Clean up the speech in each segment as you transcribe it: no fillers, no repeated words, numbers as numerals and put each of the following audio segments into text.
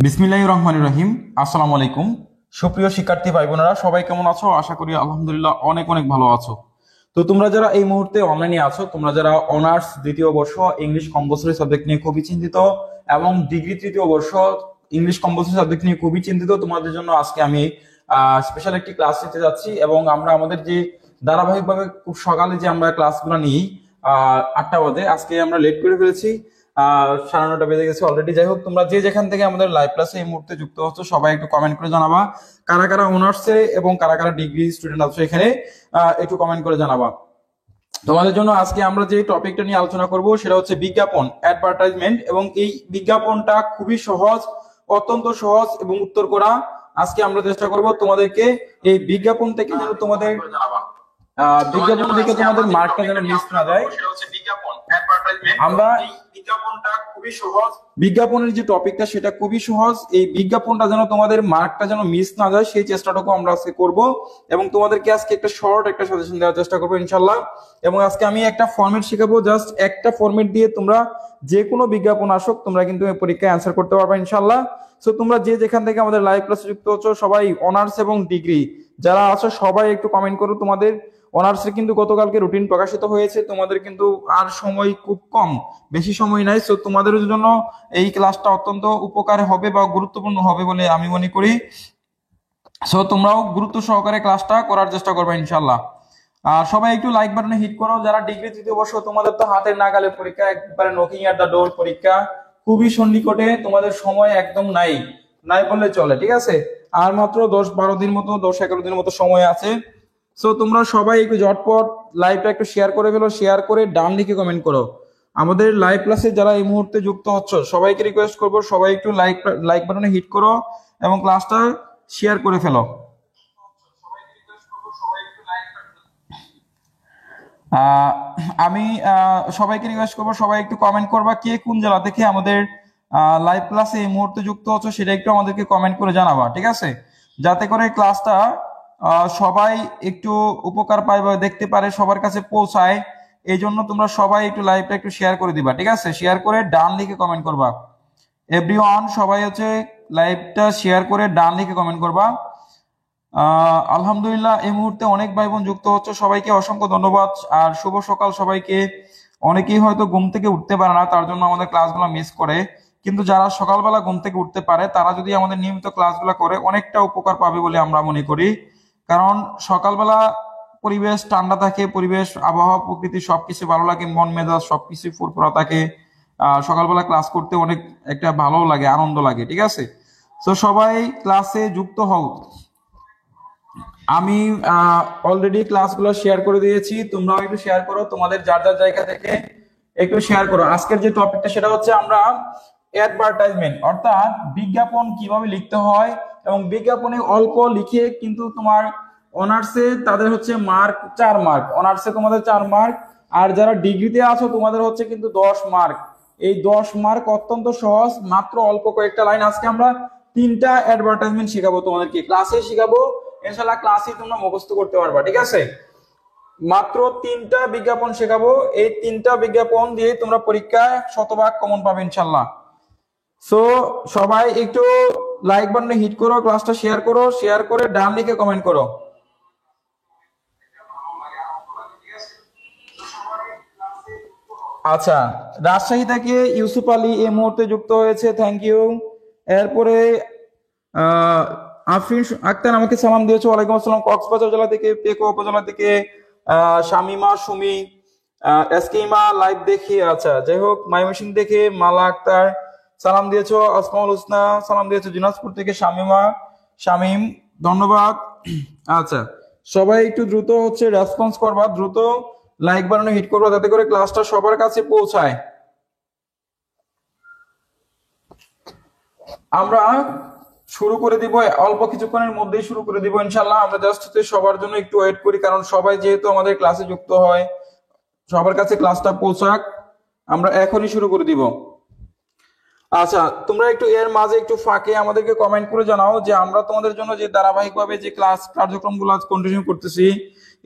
বিসমিল্লাহির রহমানির রহিম। আসসালামু আলাইকুম। সুপ্রিয় শিক্ষার্থী ভাই বোনেরা, সবাই কেমন আছো? আশা করি আলহামদুলিল্লাহ অনেক অনেক ভালো আছো। তো তোমরা যারা এই মুহূর্তে অনলাইনে আছো, তোমরা যারা অনার্স দ্বিতীয় বর্ষ ইংলিশ কম্পালসরি সাবজেক্ট নিয়ে খুবই চিন্তিত এবং ডিগ্রি তৃতীয় বর্ষ ইংলিশ কম্পালসরি সাবজেক্ট নিয়ে খুবই চিন্তিত, তোমাদের জন্য আজকে আমি স্পেশাল একটি ক্লাস নিতে যাচ্ছি। এবং আমরা আমাদের যে ধারাবাহিকভাবে খুব সকালে যে আমরা ক্লাসগুলো নিই 8টা বাজে, আজকে আমরা লেট করে ফেলেছি। 9:30 বেজে গেছে অলরেডি। যাই হোক, তোমরা যে যেখান থেকে আমাদের লাইভ ক্লাসে এই মুহূর্তে যুক্ত হচ্ছ, সবাই একটু কমেন্ট করে জানাবা কারা কারা অনার্সে এবং কারা কারা ডিগ্রি স্টুডেন্ট আছো এখানে। একটু কমেন্ট করে জানাবা। তোমাদের জন্য আজকে আমরা যে টপিকটা নিয়ে আলোচনা করব সেটা হচ্ছে বিজ্ঞাপন, অ্যাডভার্টাইজমেন্ট। এবং এই বিজ্ঞাপনটা খুবই সহজ, অত্যন্ত সহজ এবং উত্তর করা। আজকে আমরা চেষ্টা করব তোমাদেরকে এই বিজ্ঞাপন থেকে যেন তোমাদের বিজ্ঞাপন থেকে তোমাদের মার্কটা যেন মিস না যায়। আমরা বিজ্ঞাপনের যে টপিকটা সেটা খুবই সহজ, এই বিজ্ঞাপনটা যেন তোমাদের মার্কটা যেন মিস না যায় সেই চেষ্টাটুকু আমরা আজকে করব। এবং তোমাদেরকে আজকে একটা শর্ট একটা সাজেশন দেওয়ার চেষ্টা করবো ইনশাল্লাহ। এবং আজকে আমি একটা ফরম্যাট শেখাবো, জাস্ট একটা ফরম্যাট দিয়ে তোমরা যে কোনো বিজ্ঞাপন আসুক তোমরা কিন্তু পরীক্ষায় অ্যান্সার করতে পারবে ইনশাল্লাহ। সো তোমরা যে যেখান থেকে আমাদের লাইভ ক্লাসে যুক্ত হচ্ছ, সবাই অনার্স এবং ডিগ্রি যারা আছো সবাই একটু কমেন্ট করো। তোমাদের অনার্সে কিন্তু গতকালকে রুটিন প্রকাশিত হয়েছে, তোমাদের কিন্তু আর সময় খুব কম, বেশি সময় নাই। সো তোমাদের জন্য এই ক্লাসটা অত্যন্ত উপকার হবে বা গুরুত্বপূর্ণ হবে বলে আমি মনে করি। সো তোমরাও গুরুত্ব সহকারে ক্লাসটা করার চেষ্টা করবে ইনশাল্লাহ। আর সবাই একটু লাইক বাটনে হিট করো। যারা ডিগ্রি তৃতীয় বর্ষ, তোমাদের তো হাতের নাগালে পরীক্ষা, একবারে নকিং এট দা ডোর পরীক্ষা, খুবই সন্নিকটে, তোমাদের সময় একদম নাই, নাই বললে চলে, ঠিক আছে? আর মাত্র 10-12 দিন মতো, 10-11 দিন মতো সময় আছে। সো তোমরা সবাই একটু ঝটপট লাইভটা একটু শেয়ার করে ফেলো, শেয়ার করে ডান লিখে কমেন্ট করো। আমাদের লাইভ ক্লাসে যারা এই মুহূর্তে যুক্ত হচ্ছ সবাইকে রিকোয়েস্ট করবো, সবাই একটু লাইক বাটনে হিট করো এবং ক্লাসটা শেয়ার করে ফেলো। আহ আমি সবাইকে রিকোয়েস্ট করবো, সবাই একটু কমেন্ট করবা কে কোন জেলা থেকে আমাদের লাইভ ক্লাসে এই মুহূর্তে যুক্ত হচ্ছে সেটা একটু আমাদেরকে কমেন্ট করে জানাবা, ঠিক আছে? যাতে করে ক্লাসটা সবাই একটু উপকার পায় বা দেখতে পারে, সবার কাছে পৌঁছায়। এই জন্য তোমরা সবাই একটু লাইভটা একটু শেয়ার করে দিবা, ঠিক আছে? শেয়ার করে ডান লিখে কমেন্ট করবা। এভরিওয়ান সবাই হচ্ছে লাইভটা শেয়ার করে ডান লিখে কমেন্ট করবা। আলহামদুলিল্লাহ, এই মুহূর্তে অনেক ভাই বোন যুক্ত হচ্ছে, সবাইকে অসংখ্য ধন্যবাদ আর শুভ সকাল সবাইকে। অনেকেই হয়তো ঘুম থেকে উঠতে পারে না, তার জন্য আমাদের ক্লাসগুলো মিস করে। কিন্তু যারা সকালবেলা ঘুম থেকে উঠতে পারে তারা যদি আমাদের নিয়মিত ক্লাসগুলো করে অনেকটা উপকার পাবে বলে আমরা মনে করি। কারণ সকালবেলা পরিবেশ ঠান্ডা থাকে, পরিবেশ আবহাওয়া প্রকৃতি সবকিছু ভালো লাগে, মন মেজাজ সবকিছু ফুরফুরা থাকে। সকালবেলা ক্লাস করতে অনেক একটা ভালো লাগে, আনন্দ লাগে, ঠিক আছে? তো সবাই ক্লাসে যুক্ত হও। আমি অলরেডি ক্লাসগুলো শেয়ার করে দিয়েছি, তোমরাও একটু শেয়ার করো, তোমাদের যার যার জায়গা থেকে একটু শেয়ার করো। আজকের যে টপিকটা সেটা হচ্ছে আমরা অ্যাডভার্টাইজমেন্ট, অর্থাৎ বিজ্ঞাপন কিভাবে লিখতে হয়। এবং বিজ্ঞাপনে অল্প লিখে কিন্তু তোমার অনার্সে তাদের হচ্ছে মার্ক 4 মার্ক, অনার্সে তোমাদের 4 মার্ক। আর যারা ডিগ্রিতে আছো তোমাদের হচ্ছে কিন্তু 10 মার্ক। এই 10 মার্ক অত্যন্ত সহজ, মাত্র অল্প কয়েকটা লাইন। আজকে আমরা 3টা অ্যাডভার্টাইজমেন্ট শিখাবো তোমাদেরকে, ক্লাসে শিখাবো ইনশাআল্লাহ, ক্লাসে তোমরা মুখস্থ করতে পারবা, ঠিক আছে? মাত্র 3টা বিজ্ঞাপন শেখাবো, এই 3টা বিজ্ঞাপন দিয়ে তোমরা পরীক্ষায় শতভাগ কমন পাবে ইনশাআল্লাহ। সো সবাই একটু লাইক বাটনে হিট করো, ক্লাসটা শেয়ার করো, শেয়ার করে ডান লিখে কমেন্ট করো। আচ্ছা, রাজশাহী থেকে ইউসুফ আলী এই মুহূর্তে যুক্ত হয়েছে, থ্যাংক ইউ। এরপরে আহ আফরিন আক্তার আমাকে সালাম দিয়েছে, ওয়ালাইকুম আসসালাম। কক্সবাজার জেলা থেকে, পেকো উপজেলা থেকে শামিমা সুমি, এসকেমা লাইভ দেখি, আচ্ছা যাই হোক, ময়মনসিংহ থেকে মালা আক্তার সালাম দিয়েছো, আসমাউল হোসনা সালাম দিয়েছো, দিনাজপুর থেকে শামিমা শামিম, ধন্যবাদ। আচ্ছা, সবাই একটু দ্রুত হচ্ছে রেসপন্স করবা, দ্রুত লাইক বাটনে হিট করবা যাতে করে ক্লাসটা সবার কাছে পৌঁছায়। আমরা শুরু করে দিব, অল্প কিছুক্ষণের মধ্যেই শুরু করে দিব ইনশাল্লাহ। আমরা জাস্ট সবার জন্য একটু ওয়েট করি, কারণ সবাই যেহেতু আমাদের ক্লাসে যুক্ত হয়, সবার কাছে ক্লাসটা পৌঁছাক, আমরা এখনই শুরু করে দিব। আচ্ছা, তোমরা একটু এর মাঝে একটু ফাঁকে আমাদেরকে কমেন্ট করে জানাও যে আমরা তোমাদের জন্য যে ধারাবাহিকভাবে যে ক্লাস কার্যক্রমগুলো কন্টিনিউ করতেছি,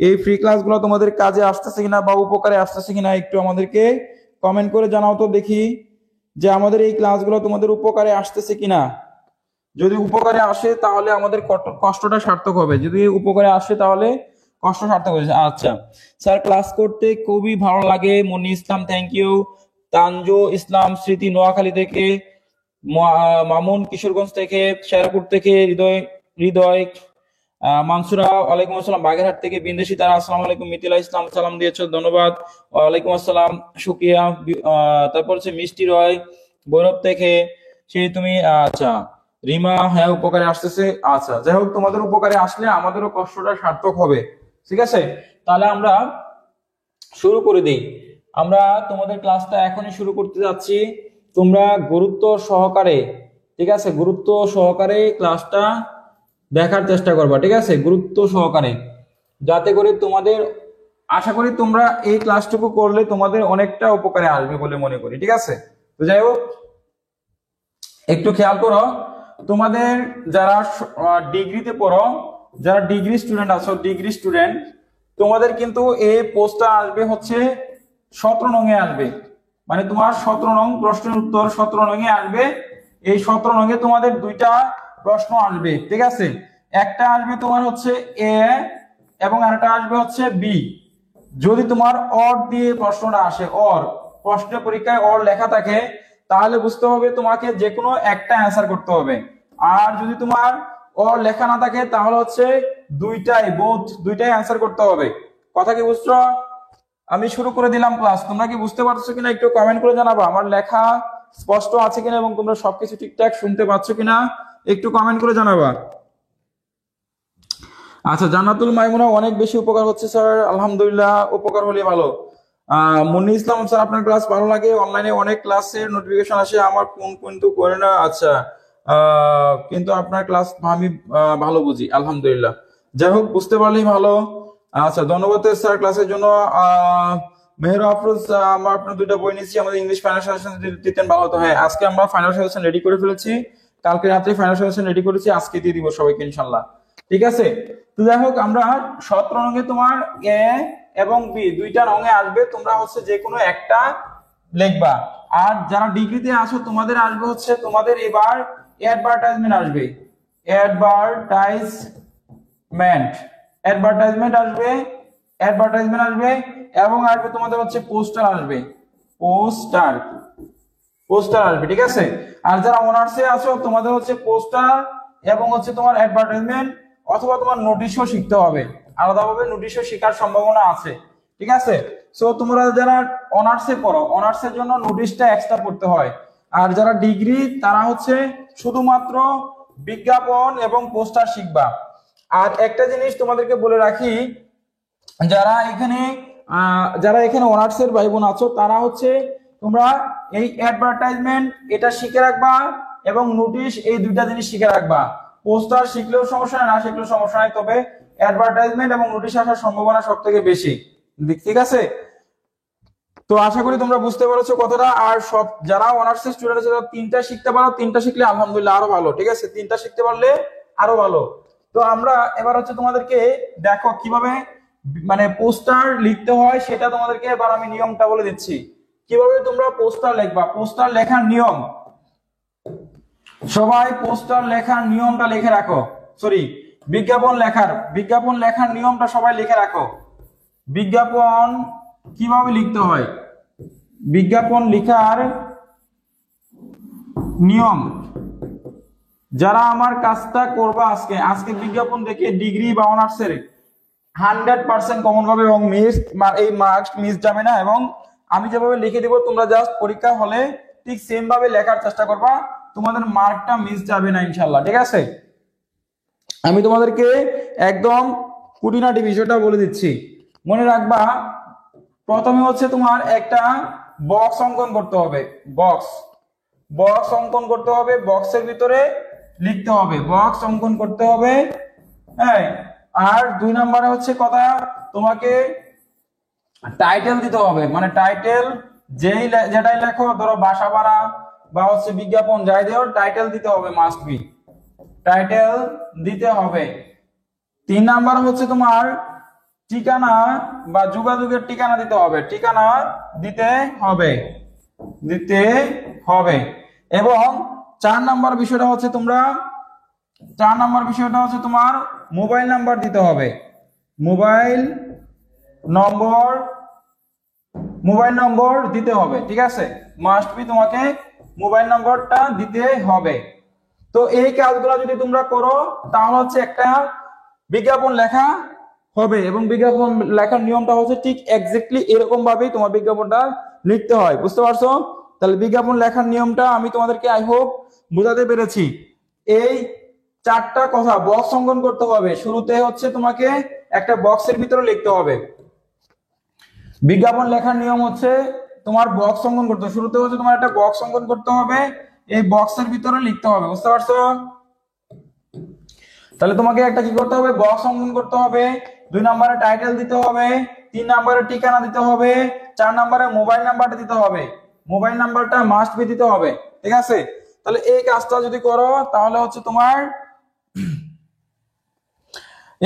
এই ফ্রি ক্লাসগুলো তোমাদের কাজে আসতেছে কিনা বা উপকারে আসতেছে কিনা একটু আমাদেরকে কমেন্ট করে জানাও তো দেখি যে আমাদের এই ক্লাসগুলো তোমাদের উপকারে আসতেছে কিনা। যদি উপকারে আসে তাহলে আমাদের কষ্টটা সার্থক হবে, যদি উপকারে আসে তাহলে কষ্ট সার্থক হয়েছে। আচ্ছা স্যার, ক্লাস করতে খুবই ভালো লাগে। মনি ইসলাম, থ্যাংক ইউ। তানজু ইসলাম স্মৃতি নোয়াখালী থেকে, মামুন কিশোরগঞ্জ থেকে, শেরপুর থেকে, হৃদয় হৃদয় মানসুরা ওয়ালাইকুম আসসালাম, বাগেরহাট থেকে, বিন্দেশি তারা আসসালামু আলাইকুম, মিথিলা ইসলাম সালাম দিয়েছো, ধন্যবাদ, ওয়ালাইকুম আসসালাম, সুকিয়া। তারপর হচ্ছে মিষ্টি রয় ভৈরব থেকে, সেই তুমি আচ্ছা রিমা, হ্যাঁ উপকারে আসতেছে। আচ্ছা যাই হোক, তোমাদের উপকারে আসলে আমাদেরও কষ্টটা সার্থক হবে, ঠিক আছে? তাহলে আমরা শুরু করে দিই। আমরা তোমাদের ক্লাসটা এখনই শুরু করতে যাচ্ছি। তোমরা গুরুত্ব সহকারে, ঠিক আছে, গুরুত্ব সহকারে ক্লাসটা দেখার চেষ্টা করবা, ঠিক আছে, গুরুত্ব সহকারে, যাতে করে তোমাদের, আশা করি তোমরা এই ক্লাসটুকু করলে তোমাদের অনেকটা উপকারে আসবে বলে মনে করি, ঠিক আছে? তো যাই হোক, একটু খেয়াল করো, তোমাদের যারা ডিগ্রিতে পড়ো, যারা ডিগ্রি স্টুডেন্ট আছো, ডিগ্রি স্টুডেন্ট, তোমাদের কিন্তু এই পোস্টটা আসবে হচ্ছে 17 নং এ আসবে, মানে তোমার 17 নং প্রশ্নের উত্তর 17 নং এ আসবে। এই 17 নং এ তোমাদের দুইটা প্রশ্ন আসবে, ঠিক আছে? একটা আসবে তোমার হচ্ছে এ এবং আরেকটা আসবে হচ্ছে বি। যদি তোমার অর দিয়ে প্রশ্নটা আসে, অর প্রশ্নের পরীক্ষায় অর লেখা থাকে, তাহলে বুঝতে হবে তোমাকে যে কোনো একটা অ্যান্সার করতে হবে। আর যদি তোমার অর লেখা না থাকে তাহলে হচ্ছে দুইটাই অ্যান্সার করতে হবে। কথা কি বুঝছো? আমি শুরু করে দিলাম ক্লাস, তোমরা কি বুঝতে পারছো কিনা একটু কমেন্ট করে জানাবা। আমার লেখা স্পষ্ট আছে কিনা এবং তোমরা সবকিছু ঠিকঠাক শুনতে পাচ্ছ কিনা একটু কমেন্ট করে জানাবা। আচ্ছা, জান্নাতুল মাইমুনা, অনেক বেশি উপকার হচ্ছে স্যার, আলহামদুলিল্লাহ, উপকার হলে ভালো। মুন্নি ইসলাম, স্যার আপনার ক্লাস ভালো লাগে, অনলাইনে অনেক ক্লাসের নোটিফিকেশন আসে, আমার ফোন কিন্তু করে না। আচ্ছা, কিন্তু আপনার ক্লাস আমি ভালো বুঝি, আলহামদুলিল্লাহ। যাই হোক, বুঝতে পারলেই ভালো। আচ্ছা, ধন্যবাদ স্যার ক্লাসের জন্য। মেহের আফরোজ, আমরা আপনার দুইটা বই নিচ্ছি, আমাদের ইংলিশ ফাইনাল সাজেশন দিতেন ভালো হতো। হ্যাঁ, আজকে আমরা ফাইনাল সাজেশন রেডি করে ফেলেছি, কালকে রাত্রে ফাইনাল সাজেশন রেডি করেছি, আজকে দিয়ে দিব সবাইকে ইনশাল্লাহ, ঠিক আছে? তো যাই হোক, আমরা 17 রঙে তোমার এ এবং বি দুইটা রঙে আসবে, তোমরা হচ্ছে যে কোনো একটা লিখবা। আর যারা ডিগ্রিতে আসো তোমাদের আসবে হচ্ছে, তোমাদের এবার অ্যাডভার্টাইজমেন্ট আসবে, অ্যাডভার্টাইজমেন্ট অ্যাডভার্টাইজমেন্ট আসবে, অ্যাডভার্টাইজমেন্ট আসবে, এবং আসবে তোমাদের হচ্ছে পোস্টার আসবে, পোস্টার পোস্টার আসবে, ঠিক আছে? আর যারা অনার্সে আছো তোমাদের হচ্ছে পোস্টার এবং হচ্ছে তোমার অ্যাডভার্টাইজমেন্ট অথবা তোমার নোটিশও শিখতে হবে, আলাদাভাবে নোটিশও শেখার সম্ভাবনা আছে, ঠিক আছে? সো তোমরা যারা অনার্সে পড়ো, অনার্সের জন্য নোটিশটা এক্সট্রা পড়তে হয়। আর যারা ডিগ্রি তারা হচ্ছে শুধুমাত্র বিজ্ঞাপন এবং পোস্টার শিখবা। আর একটা জিনিস তোমাদেরকে বলে রাখি, যারা এখানে অনার্সের ভাই বোন আছো, তারা হচ্ছে তোমরা এই অ্যাডভার্টাইজমেন্ট এটা শিখে রাখবা এবং নোটিশ, এই দুইটা জিনিস শিখে রাখবা। পোস্টার শিখলেও সমস্যা নাই, না শিখলেও সমস্যা নাই, তবে অ্যাডভার্টাইজমেন্ট এবং নোটিশ আসার সম্ভাবনা সব থেকে বেশি, ঠিক আছে? তো আশা করি তোমরা বুঝতে পেরেছো কথাটা। আর সব যারা অনার্সের স্টুডেন্ট আছে, তারা তিনটা শিখতে পারো, তিনটা শিখলে আলহামদুলিল্লাহ আরো ভালো, ঠিক আছে? তিনটা শিখতে পারলে আরো ভালো। তো আমরা এবার হচ্ছে তোমাদেরকে দেখো কিভাবে মানে পোস্টার লিখতে হয়, সেটা তোমাদেরকে এবার আমি নিয়মটা বলে দিচ্ছি, কিভাবে তোমরা পোস্টার লিখবা। পোস্টার লেখার নিয়ম, সবাই পোস্টার লেখার নিয়মটা লিখে রাখো, সরি, বিজ্ঞাপন লেখার নিয়মটা সবাই লিখে রাখো। বিজ্ঞাপন কিভাবে লিখতে হয়, বিজ্ঞাপন লেখার নিয়ম, যারা আমার কাজটা করবা আজকে বিজ্ঞাপন দেখে ডিগ্রি বা অনার্সের 100% কমন পাবে এবং এই মার্কস মিস যাবে না। এবং আমি যেভাবে লিখে দেবো তোমরা জাস্ট পরীক্ষা হলে ঠিক সেম ভাবে লেখার চেষ্টা করবা, তোমাদের মার্কটা মিস যাবে না ইনশাল্লাহ, ঠিক আছে? আমি তোমাদেরকে একদম খুঁটিনাটি বিষয়টা বলে দিচ্ছি, মনে রাখবা। প্রথমে হচ্ছে তোমার একটা বক্স অঙ্কন করতে হবে, বক্স অঙ্কন করতে হবে, বক্সের ভিতরে লিখতে হবে, বক্স অঙ্কন করতে হবে, হ্যাঁ। আর 2 নম্বরে হচ্ছে কথা, তোমাকে টাইটেল দিতে হবে, মানে টাইটেল যেটাই লেখো, ধরো বাসা ভাড়া বা হচ্ছে বিজ্ঞাপন যাই দেও, টাইটেল দিতে হবে, মাস্ট বি, টাইটেল দিতে হবে। 3 নাম্বার হচ্ছে তোমার ঠিকানা বা যোগাযোগের ঠিকানা দিতে হবে, ঠিকানা দিতে হবে। এবং 4 নাম্বার বিষয়টা হচ্ছে তোমরা 4 নাম্বার বিষয়টা হচ্ছে তোমার মোবাইল নাম্বার দিতে হবে। মোবাইল নম্বর মোবাইল নম্বর দিতে হবে, ঠিক আছে, মাস্ট বি তোমাকে মোবাইল নম্বরটা দিতে হবে। তো এই কাজগুলো যদি তোমরা করো তাহলে হচ্ছে একটা বিজ্ঞাপন লেখা হবে, এবং বিজ্ঞাপন লেখার নিয়মটা হচ্ছে ঠিক এক্স্যাক্টলি এরকম ভাবেই তোমার বিজ্ঞাপনটা লিখতে হয়, বুঝতে পারছো? তাহলে বিজ্ঞাপন লেখার নিয়মটা আমি তোমাদেরকে আই হোপ বোঝাতে পেরেছি। এই 4টা কথা বক্স অঙ্কন করতে হবে। শুরুতে হচ্ছে তোমাকে একটা বক্সের ভিতরে লিখতে হবে। বিজ্ঞাপন লেখার নিয়ম হচ্ছে তোমার বক্স অঙ্কন করতে হবে। শুরুতে হচ্ছে তোমার একটা বক্স অঙ্কন করতে হবে, এই বক্সের ভিতরে লিখতে হবে, বুঝতে পারছো? তাহলে তোমাকে একটা কি করতে হবে, বক্স অঙ্কন করতে হবে। 2 নম্বরে টাইটেল দিতে হবে, 3 নম্বরে ঠিকানা দিতে হবে, 4 নম্বরে মোবাইল নাম্বারটা দিতে হবে। মোবাইল নাম্বারটা মাস্ট বি দিতে হবে, ঠিক আছে? তাহলে এই কাজটা যদি করো তাহলে হচ্ছে তোমার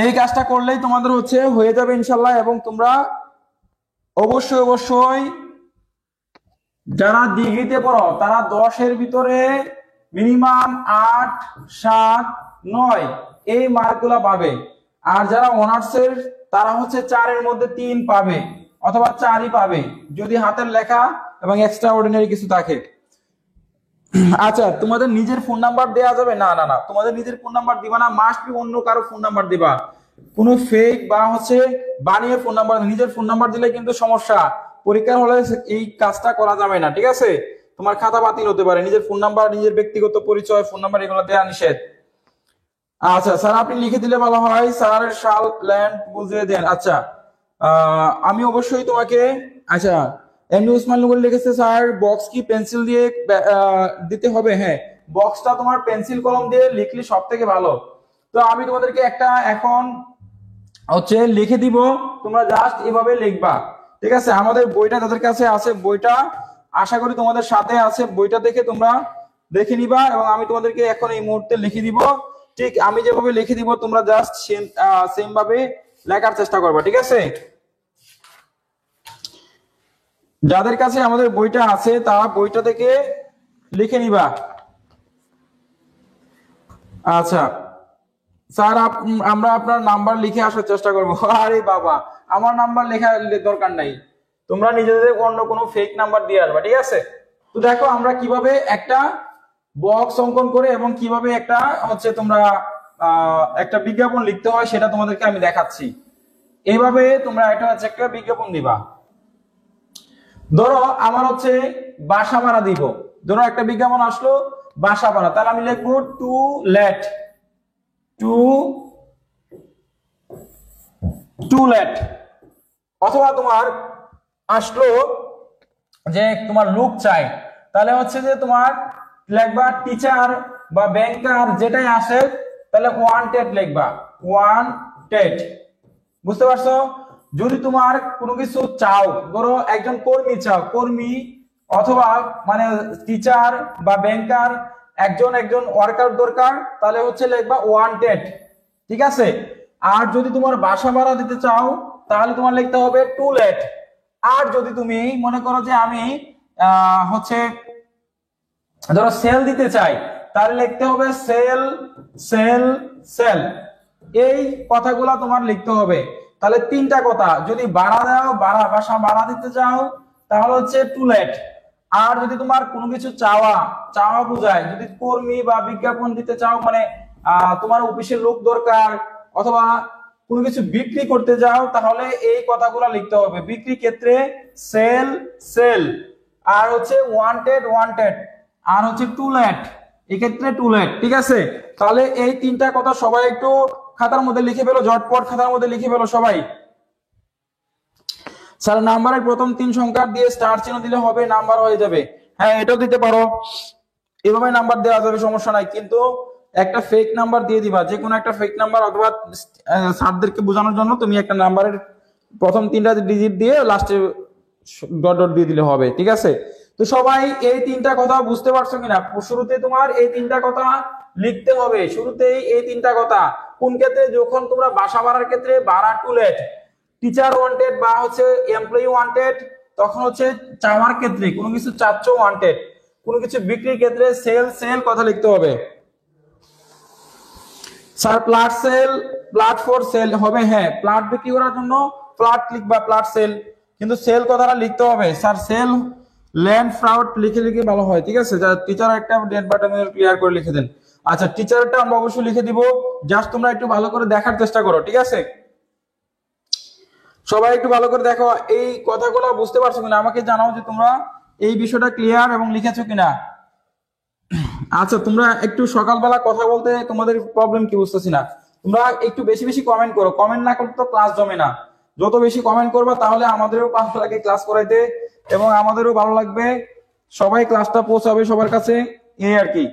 এই কাজটা করলেই তোমাদের হচ্ছে হয়ে যাবে ইনশাল্লাহ। এবং তোমরা অবশ্যই অবশ্যই যারা ডিগ্রিতে পড়ো তারা 10-এর ভিতরে মিনিমাম 8, 7, 9 এই মার্কগুলা পাবে। আর যারা অনার্সের তারা হচ্ছে 4-এর মধ্যে 3 পাবে অথবা 4ই পাবে যদি হাতের লেখা এবং এক্সট্রা অর্ডিনারি কিছু থাকে। আচ্ছা, তোমাদের নিজের ফোন নাম্বার দেওয়া যাবে না? না না, তোমাদের নিজের ফোন নাম্বার দিবা না, মাস্ট বি অন্য কারো ফোন নাম্বার দিবা। কোনো ফেক বা হচ্ছে বানিয়ে ফোন নাম্বার, নিজের ফোন নাম্বার দিলে কিন্তু সমস্যা, পরীক্ষার হলে এই কাজটা করা যাবে না, ঠিক আছে? তোমার খাতা বাতিল হতে পারে। নিজের ফোন নাম্বার, নিজের ব্যক্তিগত পরিচয়, ফোন নাম্বার এগুলো দেওয়া নিষেধ। আচ্ছা স্যার, আপনি লিখে দিলে ভালো হয়, স্যারের সাল ল্যান্ড বুঝিয়ে দেন। আচ্ছা, আমি অবশ্যই তোমাকে, আচ্ছা এমনি উসমান নগর লিখেছে স্যার বক্স কি পেন্সিল দিয়ে দিতে হবে? হ্যাঁ, বক্সটা তোমার পেন্সিল কলম দিয়ে লিখলে সব থেকে ভালো। তো আমি তোমাদেরকে একটা এখন হচ্ছে লিখে দিব, তোমরা জাস্ট এভাবে লিখবা, ঠিক আছে? আমাদের বইটা যাদের কাছে আছে, বইটা আশা করি তোমাদের সাথে আছে, বইটা দেখে তোমরা দেখে নিবা। এবং আমি তোমাদেরকে এখন এই মুহূর্তে লিখে দিব, ঠিক আমি যেভাবে লিখে দিব তোমরা জাস্ট সেম ভাবে লেখার চেষ্টা করবা, ঠিক আছে? যাদের কাছে আমাদের বইটা আছে তারা বইটা থেকে লিখে নিবা। আচ্ছা স্যার, আমরা আপনার নাম্বার লিখে আসার চেষ্টা করব। আরে বাবা, আমার নাম্বার লেখা দরকার নাই, তোমরা নিজেদের অন্য কোনো ফেক নাম্বার দিয়ে আসবা, ঠিক আছে? তো দেখো আমরা কিভাবে একটা বক্স অঙ্কন করে এবং কিভাবে একটা হচ্ছে তোমরা একটা বিজ্ঞাপন লিখতে হয় সেটা তোমাদেরকে আমি দেখাচ্ছি। এইভাবে তোমরা একটা বিজ্ঞাপন দিবা। ধরো আমার হচ্ছে বাসা ভাড়া দিব, ধরো একটা বিজ্ঞাপন আসলো বাসা ভাড়া, তাহলে আমি লিখবো to let, to to let. অথবা তোমার আসলো যে তোমার লোক চাই, তাহলে হচ্ছে যে তোমার লিখবা টিচার বা ব্যাংকার যেটাই আসে তাহলে ওয়ান্টেড লিখবা, ওয়ান্টেড, বুঝতে পারছো? যদি তোমার কোনো কিছু চাও, ধরো একজন কর্মী চাও, কর্মী অথবা মানে টিচার বা ব্যাংকার একজন ওয়ার্কার দরকার, তাহলে হচ্ছে লিখবা ওয়ান্টেড, ঠিক আছে? আর যদি তোমার বাসা ভাড়া দিতে চাও তাহলে তোমার লিখতে হবে টু লেট। আর যদি তুমি মনে করো যে আমি হচ্ছে ধরো সেল দিতে চাই, তাহলে লিখতে হবে সেল, সেল, সেল। এই কথাগুলা তোমার লিখতে হবে। তাহলে 3টা কথা, যদি ভাড়া দাও, বাসা ভাড়া দিতে চাও তাহলে হচ্ছে টু লেট। আর যদি তোমার কোনো কিছু চাওয়া, চাওয়া বোঝায়, যদি কর্মী বা বিজ্ঞাপন দিতে চাও মানে তোমার অফিসের লোক দরকার অথবা কোনো কিছু বিক্রি করতে যাও তাহলে এই কথাগুলো লিখতে হবে। বিক্রি ক্ষেত্রে সেল, সেল, আর হচ্ছে ওয়ান্টেড, ওয়ান্টেড, আর হচ্ছে টু লেট, এক্ষেত্রে টু লেট, ঠিক আছে? তাহলে এই 3টা কথা সবাই একটু খাতার মধ্যে লিখে ফেলো, ঝটপট খাতার মধ্যে লিখে ফেলো সবাই। স্যার নাম্বারের প্রথম 3 সংখ্যা দিয়ে স্টার চিহ্ন দিলে হবে, নাম্বার হয়ে যাবে। হ্যাঁ, এটাও দিতে পারো, এভাবে নাম্বার দেওয়া যাবে, সমস্যা নাই। কিন্তু একটা ফেক নাম্বার দিয়ে দিবা, যে কোনো একটা ফেক নাম্বার, অথবা স্যারদেরকে বোঝানোর জন্য তুমি একটা নাম্বারের প্রথম 3টা ডিজিট দিয়ে লাস্টে ডট ডট দিয়ে দিলে হবে, ঠিক আছে? তো সবাই এই 3টা কথা বুঝতে পারছো কিনা? শুরুতে তোমার এই 3টা কথা লিখতে হবে, শুরুতেই এই 3টা কথা। কোন ক্ষেত্রে? যখন তোমরা বাসা ভাড়ার ক্ষেত্রে ভাড়া টু লেট, টিচার ওয়ান্টেড বা হচ্ছে এমপ্লয়ি ওয়ান্টেড, তখন হচ্ছে চাওয়ার ক্ষেত্রে কোনো কিছু চাচ্ছ ওয়ান্টেড, কোনো কিছু বিক্রির ক্ষেত্রে সেল, সেল কথা লিখতে হবে। Sir plot sale, plot for sale হবে, হ্যাঁ প্লট বিক্রি করার জন্য প্লট লিখবা, প্লট সেল, কিন্তু সেল কথাটা লিখতে হবে স্যার, সেল ল্যান্ড ফ্রাউড লিখে লিখে ভালো হয়, ঠিক আছে। যা টিচার একটা ডেট বা টাইম ক্লিয়ার করে লিখে দেন। আচ্ছা টিচারটা আমরা অবশ্যই লিখে দিব, জাস্ট তোমরা একটু ভালো করে দেখার চেষ্টা করো, ঠিক আছে। সবাই একটু ভালো করে দেখো, এই কথাগুলো বুঝতে পারছো কিনা আমাকে জানাও যে তোমরা এই বিষয়টা ক্লিয়ার এবং লিখেছো কিনা। আচ্ছা তোমরা একটু সকালবেলা কথা বলতে তোমাদের প্রবলেম কি বুঝতেছি না, তোমরা একটু বেশি বেশি কমেন্ট করো, কমেন্ট না করলে তো ক্লাস জমে না। যত বেশি কমেন্ট করবা তাহলে আমাদেরও ভালো লাগে ক্লাস করাইতে এবং আমাদেরও ভালো লাগবে, সবাই ক্লাসটা পৌঁছাবে সবার কাছে, এই আর কি।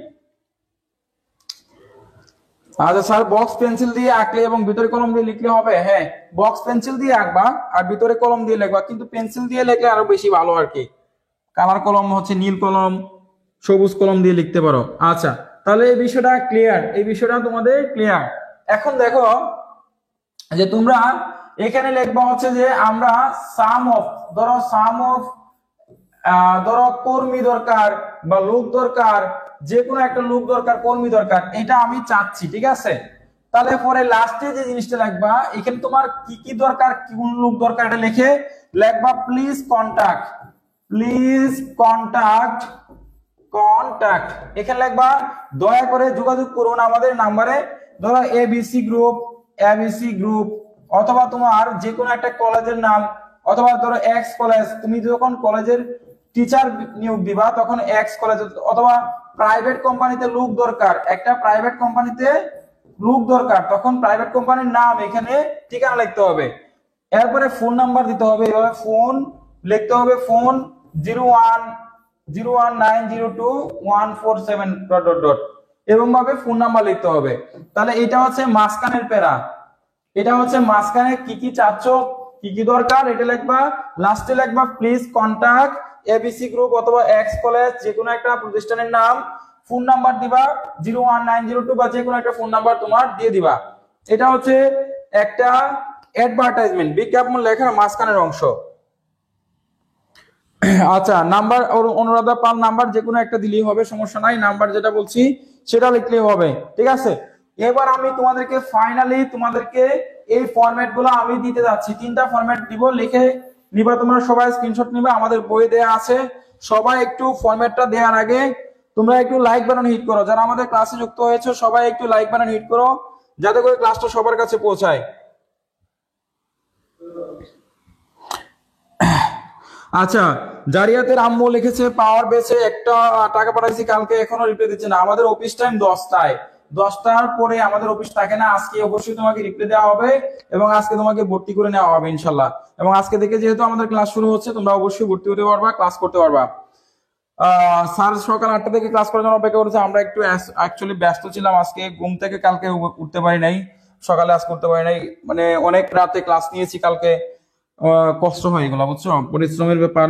আচ্ছা স্যার বক্স পেন্সিল দিয়ে আঁকলে এবং ভিতরে কলম দিয়ে লিখলে হবে, হ্যাঁ বক্স পেন্সিল দিয়ে আঁকবা আর ভিতরে কলম দিয়ে লিখবা, কিন্তু পেন্সিল দিয়ে লিখলে আরো বেশি ভালো আর কি। কালার কলম হচ্ছে নীল কলম, সবুজ কলম দিয়ে লিখতে পারো। আচ্ছা তাহলে এই বিষয়টা ক্লিয়ার, এই বিষয়টা তোমাদের ক্লিয়ার। এখন দেখো যে তোমরা এখানে লিখবা হচ্ছে যে আমরা সাম অফ, ধরো সাম অফ, ধরো কর্মী দরকার বা লোক দরকার, যে কোনো একটা লোক দরকার, কর্মী দরকার, এটা আমি চাচ্ছি, ঠিক আছে। তাহলে পরে লাস্টে যে জিনিসটা লিখবা এখানে তোমার কি কি দরকার, কোন লোক দরকার এটা লিখে লিখবা please contact, please contact, contact এখানে লিখবা দয়া করে যোগাযোগ করুন আমাদের নাম্বারে, ধরো এবিসি গ্রুপ, এবিসি গ্রুপ, অথবা তোমার যে কোনো একটা কলেজের নাম, অথবা ধরো এক্স কলেজ, তুমি যখন কলেজের টিচার নিয়োগ দিবা তখন এক্স কলেজ, অথবা প্রাইভেট কোম্পানিতে লোক দরকার, একটা প্রাইভেট কোম্পানিতে লোক দরকার, তখন প্রাইভেট কোম্পানির নাম এখানে ঠিকানা লিখতে হবে, এরপরে ফোন নাম্বার দিতে হবে, এভাবে ফোন লিখতে হবে, ফোন 0109021447 ডট ডট ডট, এরকম ভাবে ফোন নাম্বার লিখতে হবে। তাহলে এটা হচ্ছে মাঝখানের প্যারা, এটা হচ্ছে মাঝখানে কি কি চাচ্ছ, কি কি দরকার এটা লিখবা, লাস্টে লিখবা প্লিজ কন্টাক্ট এবিসি গ্রুপ অথবা এক্স কলেজ, যে কোনো একটা প্রতিষ্ঠানের নাম, ফোন নাম্বার দিবা 01902 বা যে কোনো একটা ফোন নাম্বার তোমার দিয়ে দিবা। এটা হচ্ছে একটা অ্যাডভার্টাইজমেন্ট, বিজ্ঞাপন লেখার মাঝখানের অংশ। আচ্ছা নাম্বার অনুরাধা পাল নাম্বার যে কোনো একটা দিলেই হবে, সমস্যা নাই, নাম্বার যেটা বলছি সেটা লিখলেই হবে, ঠিক আছে। এবার আমি তোমাদেরকে ফাইনালি তোমাদেরকে এই ফরম্যাট গুলো আমি দিতে যাচ্ছি, তিনটা ফরম্যাট দিব, লিখে নিবা তোমরা, সবাই স্ক্রিনশট নিবা, আমাদের বই দেয়া আছে। সবাই একটু ফরম্যাটটা দেওয়ার আগে তোমরা একটু লাইক বাটন হিট করো, যারা আমাদের ক্লাসে যুক্ত হয়েছে সবাই একটু লাইক বাটন হিট করো যাতে করে ক্লাসটা সবার কাছে পৌঁছায়। আচ্ছা জারিয়াতের আম্মু লিখেছে পাওয়ার বেসে একটা টাকা পাঠাইছি কালকে, এখনো রিপ্লাই দিচ্ছে না। আমাদের অফিস টাইম 10টায়, 10টার পরে আমাদের অফিস থাকে না, আজকে অবশ্যই তোমাকে রিপ্লাই দেওয়া হবে এবং আজকে তোমাকে ভর্তি করে নেওয়া হবে ইনশাল্লাহ। এবং আজকে থেকে যেহেতু আমাদের ক্লাস শুরু হচ্ছে তোমরা অবশ্যই ভর্তি হতে পারবা, ক্লাস করতে পারবা। স্যার সকাল 8টা থেকে ক্লাস করার জন্য অপেক্ষা করেছে, আমরা একটু অ্যাকচুয়ালি ব্যস্ত ছিলাম, আজকে ঘুম থেকে কালকে উঠতে পারি নাই, সকালে আজ করতে পারি নাই, মানে অনেক রাতে ক্লাস নিয়েছি কালকে, কষ্ট হয় এগুলো বুঝছো, পরিশ্রমের ব্যাপার।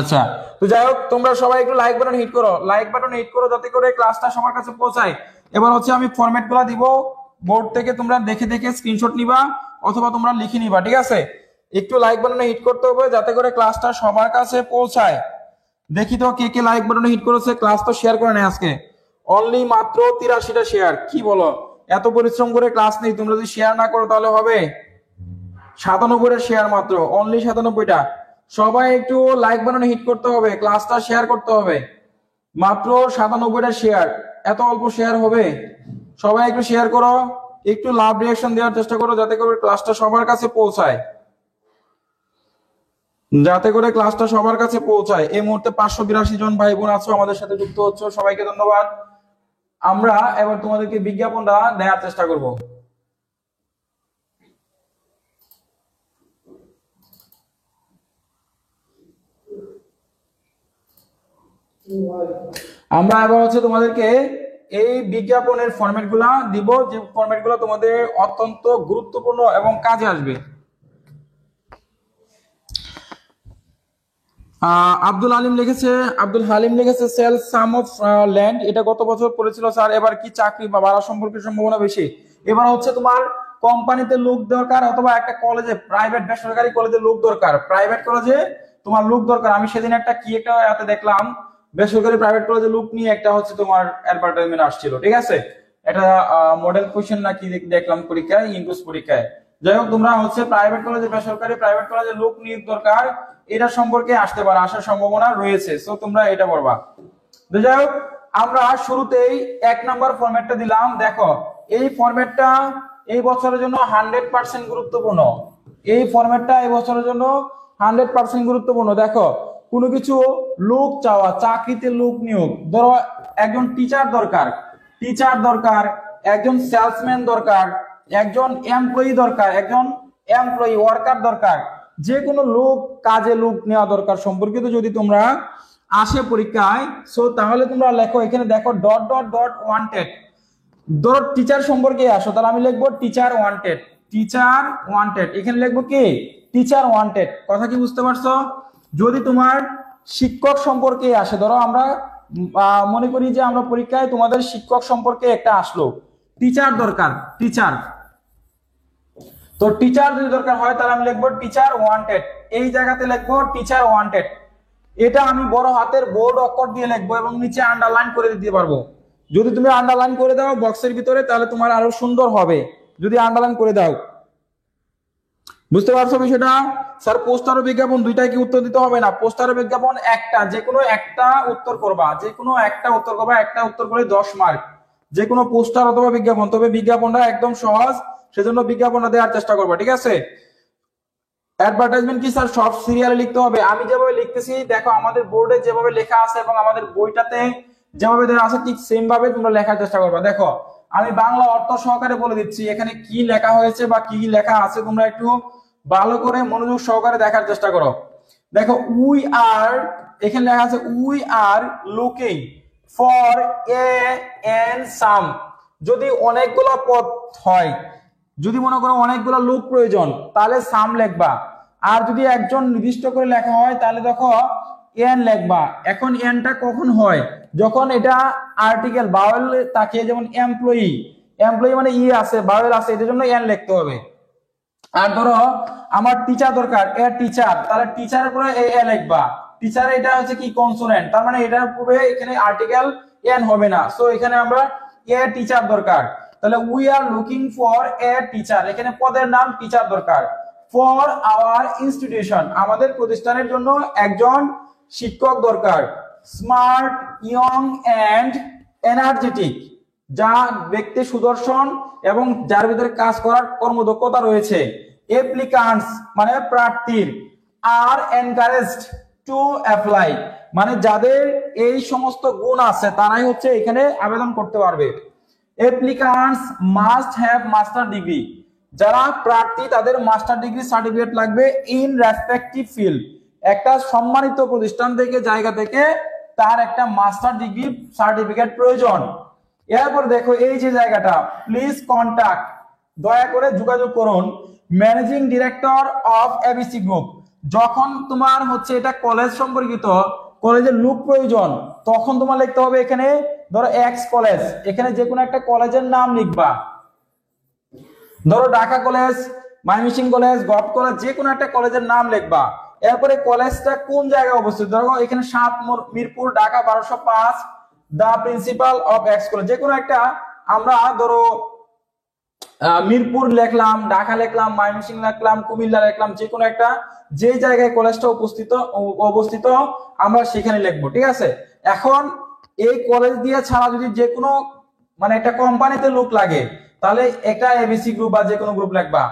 আচ্ছা তো যাই হোক তোমরা সবাই একটু লাইক বাটন হিট করো, লাইক বাটন হিট করো যাতে করে ক্লাসটা সবার কাছে পৌঁছায়। এবার হচ্ছে আমি ফরম্যাট গুলা দিব, বোর্ড থেকে তোমরা দেখে দেখে স্ক্রিনশট নিবা অথবা তোমরা লিখে নিবা, ঠিক আছে। একটু লাইক বাটনে হিট করতে হবে যাতে করে ক্লাসটা সবার কাছে পৌঁছায়। দেখি তো কে কে লাইক বাটনে হিট করেছে, ক্লাস তো শেয়ার করে নেই আজকে, অনলি মাত্র 83টা শেয়ার, কি বলো এত পরিশ্রম করে ক্লাস নেই, তোমরা যদি শেয়ার না করো তাহলে হবে? 97টা শেয়ার মাত্র, অনলি 97টা। সবাই একটু লাইক বাটনে হিট করতে হবে, ক্লাসটা শেয়ার করতে হবে, মাত্র 97টা শেয়ার, এত অল্প শেয়ার হবে? সবাই একটু শেয়ার করো, একটু লাভ রিঅ্যাকশন দেওয়ার চেষ্টা করো যাতে করে ক্লাসটা সবার কাছে পৌঁছায়, যাতে করে ক্লাসটা সবার কাছে পৌঁছায়। এই মুহূর্তে 582 জন ভাই বোন আছো আমাদের সাথে যুক্ত হচ্ছে, সবাইকে ধন্যবাদ। আমরা এবার তোমাদেরকে বিজ্ঞাপনটা দেওয়ার চেষ্টা করব। আমরা এবার হচ্ছে তোমাদেরকে এই বিজ্ঞাপনের ফরম্যাট গুলা দিব, যে ফরম্যাট গুলা তোমাদের অত্যন্ত গুরুত্বপূর্ণ এবং কাজে আসবে। আব্দুল হালিম লিখেছে সেল সাম অফ ল্যান্ড, এটা গত বছর পড়েছিল স্যার, এবার কি চাকরি বা বাড়ার সম্পর্কের সম্ভাবনা বেশি? এবার হচ্ছে তোমার কোম্পানিতে লোক দরকার অথবা একটা কলেজে, প্রাইভেট বেসরকারি কলেজে লোক দরকার, প্রাইভেট কলেজে তোমার লোক দরকার। আমি সেদিন একটা কি একটা এতে দেখলাম বেসরকারি প্রাইভেট কলেজে লোক নিয়ে একটা হচ্ছে তোমার অ্যাডভার্টাইজমেন্ট আসছিল, ঠিক আছে, এটা মডেল কোশ্চেন নাকি দেখলাম পরীক্ষায়, ইংলিশ পরীক্ষায়। যাই হোক, তোমরা হচ্ছে প্রাইভেট কলেজে, বেসরকারি প্রাইভেট কলেজে লোক নিয়োগ দরকার, এটা সম্পর্কে আসতে পারে, আসার সম্ভাবনা রয়েছে। সো তোমরা এটা পড়বা। যাই হোক, আমরা শুরুতেই 1 নাম্বার ফরম্যাটটা দিলাম। দেখো, এই ফরম্যাটটা এই বছরের জন্য 100% গুরুত্বপূর্ণ। এই ফরম্যাটটা এই বছরের জন্য 100% গুরুত্বপূর্ণ। দেখো, কোনো কিছু লোক চাওয়া, চাকরিতে লোক নিয়োগ, ধরো একজন টিচার দরকার, একজন সেলসম্যান দরকার, একজন এমপ্লয়ি দরকার, একজন এমপ্লয়ি ওয়ার্কার দরকার, যে কোনো লোক, কাজে লোক নেওয়া দরকার সম্পর্কিত যদি তোমরা আসে পরীক্ষায়, সো তাহলে তোমরা লেখো এখানে। দেখো ডট ডট ডট ওয়ান্টেড, ধরো টিচার সম্পর্কে আসো, তাহলে আমি লিখবো টিচার ওয়ান্টেড, এখানে লিখবো কি টিচার ওয়ান্টেড। কথা কি বুঝতে পারছো? যদি তোমার শিক্ষক সম্পর্কে আসে, ধরো আমরা মনে করি যে আমরা পরীক্ষায় তোমাদের শিক্ষক সম্পর্কে একটা আসলো, টিচার দরকার, তো টিচার যদি দরকার হয় তাহলে আমি লিখবো টিচার ওয়ান্টেড, এই জায়গাতে লিখবো টিচার ওয়ান্টেড। এটা আমি বড় হাতের বোল্ড অক্ষর দিয়ে লিখবো এবং নিচে আন্ডারলাইন করে দিতে পারবো। যদি তুমি আন্ডারলাইন করে দাও বক্সের ভিতরে তাহলে তোমার আরো সুন্দর হবে যদি আন্ডারলাইন করে দাও। বুঝতে পারছো বিষয়টা? স্যার পোস্টার ও বিজ্ঞাপন দুইটাই কি উত্তর দিতে হবে না? পোস্টার ও বিজ্ঞাপন একটা, যে কোনো একটা উত্তর করবা, একটা উত্তর করে 10 মার্ক, যে কোনো পোস্টার অথবা বিজ্ঞাপন। তবে বিজ্ঞাপনটা একদম সহজ, সেজন্য বিজ্ঞাপনটা দেওয়ার চেষ্টা করবা, ঠিক আছে? অ্যাডভার্টাইজমেন্ট কি স্যার সব সিরিয়ালে লিখতে হবে? আমি যেভাবে লিখতেছি দেখো, আমাদের বোর্ডে যেভাবে লেখা আছে এবং আমাদের বইটাতে যেভাবে দেওয়া আছে ঠিক সেম ভাবে তোমরা লেখার চেষ্টা করবা। দেখো, আমি বাংলা অর্থ সহকারে বলে দিচ্ছি এখানে কি লেখা হয়েছে বা কি লেখা আছে, তোমরা একটু ভালো করে মনোযোগ সহকারে দেখার চেষ্টা করো। দেখো, উই আর, এখানে লেখা আছে we are looking for a handsome. যদি অনেকগুলো পদ হয়, যদি মনে করো অনেকগুলো লোক প্রয়োজন, তাহলে সাম লিখবা। আর যদি একজন নির্দিষ্ট করে লেখা হয় তাহলে দেখো এন লিখবা। এখন এনটা কখন হয়? যখন এটা আর্টিকেল বাউল থাকে, যেমন এমপ্লয়ি মানে ই আছে, বাউল আছে, এটার জন্য এন লিখতে হবে। আর ধরো আমার টিচার দরকার, এ টিচার, তাহলে টিচারের পরে এ লিখবা। টিচার এটা হচ্ছে কি কনসোনেন্ট, তার মানে এটার পূর্বে এখানে আর্টিকেল এন হবে না। সো এখানে আমরা এ টিচার দরকার, তাহলে we are looking for a teacher, এখানে পদের নাম টিচার দরকার। ফর আওয়ার ইনস্টিটিউশন, আমাদের প্রতিষ্ঠানের জন্য একজন শিক্ষক দরকার। স্মার্ট, ইয়ং এন্ড এনার্জেটিক, যা ব্যক্তি সুদর্শন এবং যার ভিতরে কাজ করার কর্মদক্ষতা রয়েছে। অ্যাপ্লিকান্টস মানে প্রার্থীর, আর এনকারেজড টু অ্যাপ্লাই, মানে যাদের এই সমস্ত গুণ আছে তারাই হচ্ছে এখানে আবেদন করতে পারবে। Applicants must have master degree, যারা প্রার্থী তাদের মাস্টার ডিগ্রি সার্টিফিকেট লাগবে ইন রেসপেক্টিভ ফিল্ড, একটা সম্মানিত প্রতিষ্ঠান থেকে, জায়গা থেকে তার একটা মাস্টার ডিগ্রি সার্টিফিকেট প্রয়োজন। এরপর দেখো এই যে জায়গাটা, প্লিজ কন্টাক্ট, দয়া করে যোগাযোগ করুন, managing director of ABC group. যখন তোমার হচ্ছে এটা কলেজ সম্পর্কিত, কলেজের লোক প্রয়োজন, তখন তোমার লিখতে হবে এখানে ধরো এক্স কলেজ, এখানে যে কোনো একটা কলেজের নাম লিখবা। ধরো Dhaka college, Mymensingh college, gov college, যে কোনো একটা কলেজের নাম লিখবা। এরপরে কলেজটা কোন জায়গায় অবস্থিত, ধরো এখানে 7 Mirpur, Dhaka 1205, the principal of X college, যে কোনো একটা। আমরা ধরো মিরপুর লিখলাম, ঢাকা লিখলাম, ময়মনসিংহ লিখলাম, কুমিল্লা লিখলাম, যে কোনো একটা, যে জায়গায় কলেজটা অবস্থিত আমরা সেখানে লিখবো, ঠিক আছে? এখন এই কলেজ দিয়ে ছাড়া যদি যে কোনো মানে একটা কোম্পানিতে লোক লাগে তাহলে একটা এবিসি গ্রুপ বা যে কোনো গ্রুপ লিখবা।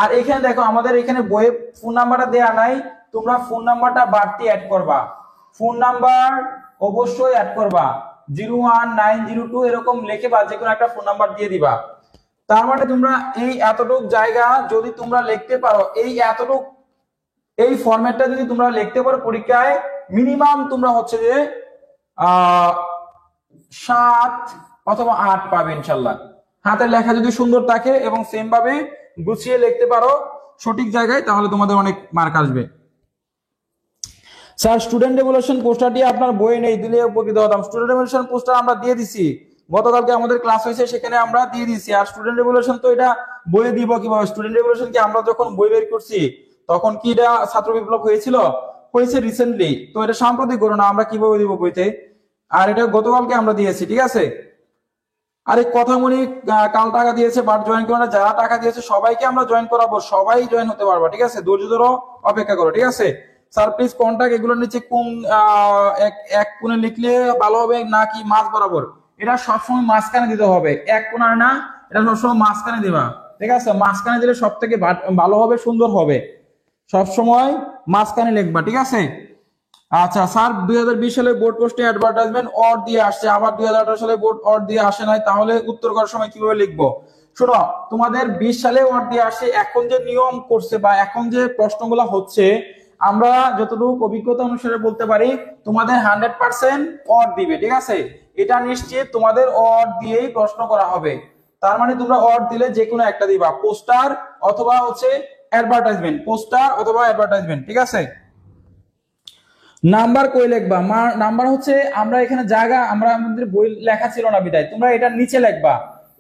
আর এখানে দেখো আমাদের এখানে বইয়ে ফোন নাম্বারটা দেয়া নাই, তোমরা ফোন নাম্বারটা বাড়তি অ্যাড করবা, ফোন নাম্বার অবশ্যই অ্যাড করবা, 01902 এরকম লিখে বা যে কোনো একটা ফোন নাম্বার দিয়ে দিবা। তার মানে তোমরা এই এতটুক জায়গা যদি তোমরা লিখতে পারো, এই এতটুক এই ফরম্যাটটা যদি তোমরা লিখতে পারো পরীক্ষায়, মিনিমাম তোমরা হচ্ছে যে 7 অথবা 8 পাবে ইনশাল্লাহ। হাতের লেখা যদি সুন্দর থাকে এবং সেম ভাবে গুছিয়ে লিখতে পারো সঠিক জায়গায়, তাহলে তোমাদের অনেক মার্ক আসবে। স্যার স্টুডেন্ট রেভলিউশন পোস্টারটি আপনার বইয়ে নেই, দিলে উপকৃত হতাম। স্টুডেন্ট রেভলিউশন পোস্টার আমরা দিয়ে দিছি, গতকালকে আমাদের ক্লাস হয়েছে সেখানে আমরা দিয়ে দিছি। আর স্টুডেন্ট রেভলিউশন তো এটা বইয়ে দিব কিভাবে? স্টুডেন্ট রেভলিউশন কি আমরা যখন বই বের করছি তখন কি এটা ছাত্র বিপ্লব হয়েছিল? হয়েছে রিসেন্টলি, তো এটা সাম্প্রতিক ঘটনা, আমরা কিভাবে দিব বইতে? আর এটা গতকালকে আমরা দিয়েছি, ঠিক আছে? আরে কথামণি কাল টাকা দিয়েছে বাট জয়েন করো না, যারা টাকা দিয়েছে সবাইকে আমরা জয়েন করাবো, সবাই জয়েন হতে পারবা, ঠিক আছে? ধৈর্য ধরো, অপেক্ষা করো, ঠিক আছে? স্যার প্লিজ কন্টাক্ট এগুলোর নিচে কোন এক কোণে লিখলে ভালো হবে নাকি মাঝ বরাবর? এটা সবসময় মাঝখানে দিতে হবে, এক কোণার না, এটা সবসময় মাঝখানে দিবা, ঠিক আছে? মাঝখানে দিলে সব থেকে ভালো হবে, সুন্দর হবে। সবসময় মাঝখানে লিখবা, ঠিক আছে? আচ্ছা স্যার, 2020 সালে বোর্ড পোস্টে অ্যাডভার্টাইজমেন্ট অর দিয়ে আসছে, আবার 2018 সালে বোর্ড অর দিয়ে আসে নাই, তাহলে উত্তর করার সময় কিভাবে লিখবো? শোনো, তোমাদের 20 সালে অর দিয়ে আসে, এখন যে নিয়ম করছে বা এখন যে প্রশ্নগুলো হচ্ছে, আমরা যতটুকু অভিজ্ঞতা অনুসারে বলতে পারি তোমাদের 100% অর দিবে, ঠিক আছে? এটা নিশ্চিত তোমাদের অর দিয়েই প্রশ্ন করা হবে। তার মানে তোমরা অর দিলে যে কোনো একটা দিবা, পোস্টার অথবা হচ্ছে অ্যাডভার্টাইজমেন্ট, পোস্টার অথবা অ্যাডভার্টাইজমেন্ট, ঠিক আছে? নাম্বার কই লিখবা? নাম্বার হচ্ছে আমরা এখানে জায়গা, আমরা আমাদের বই লেখা ছিল না বিদায়, তোমরা এটার নিচে লিখবা,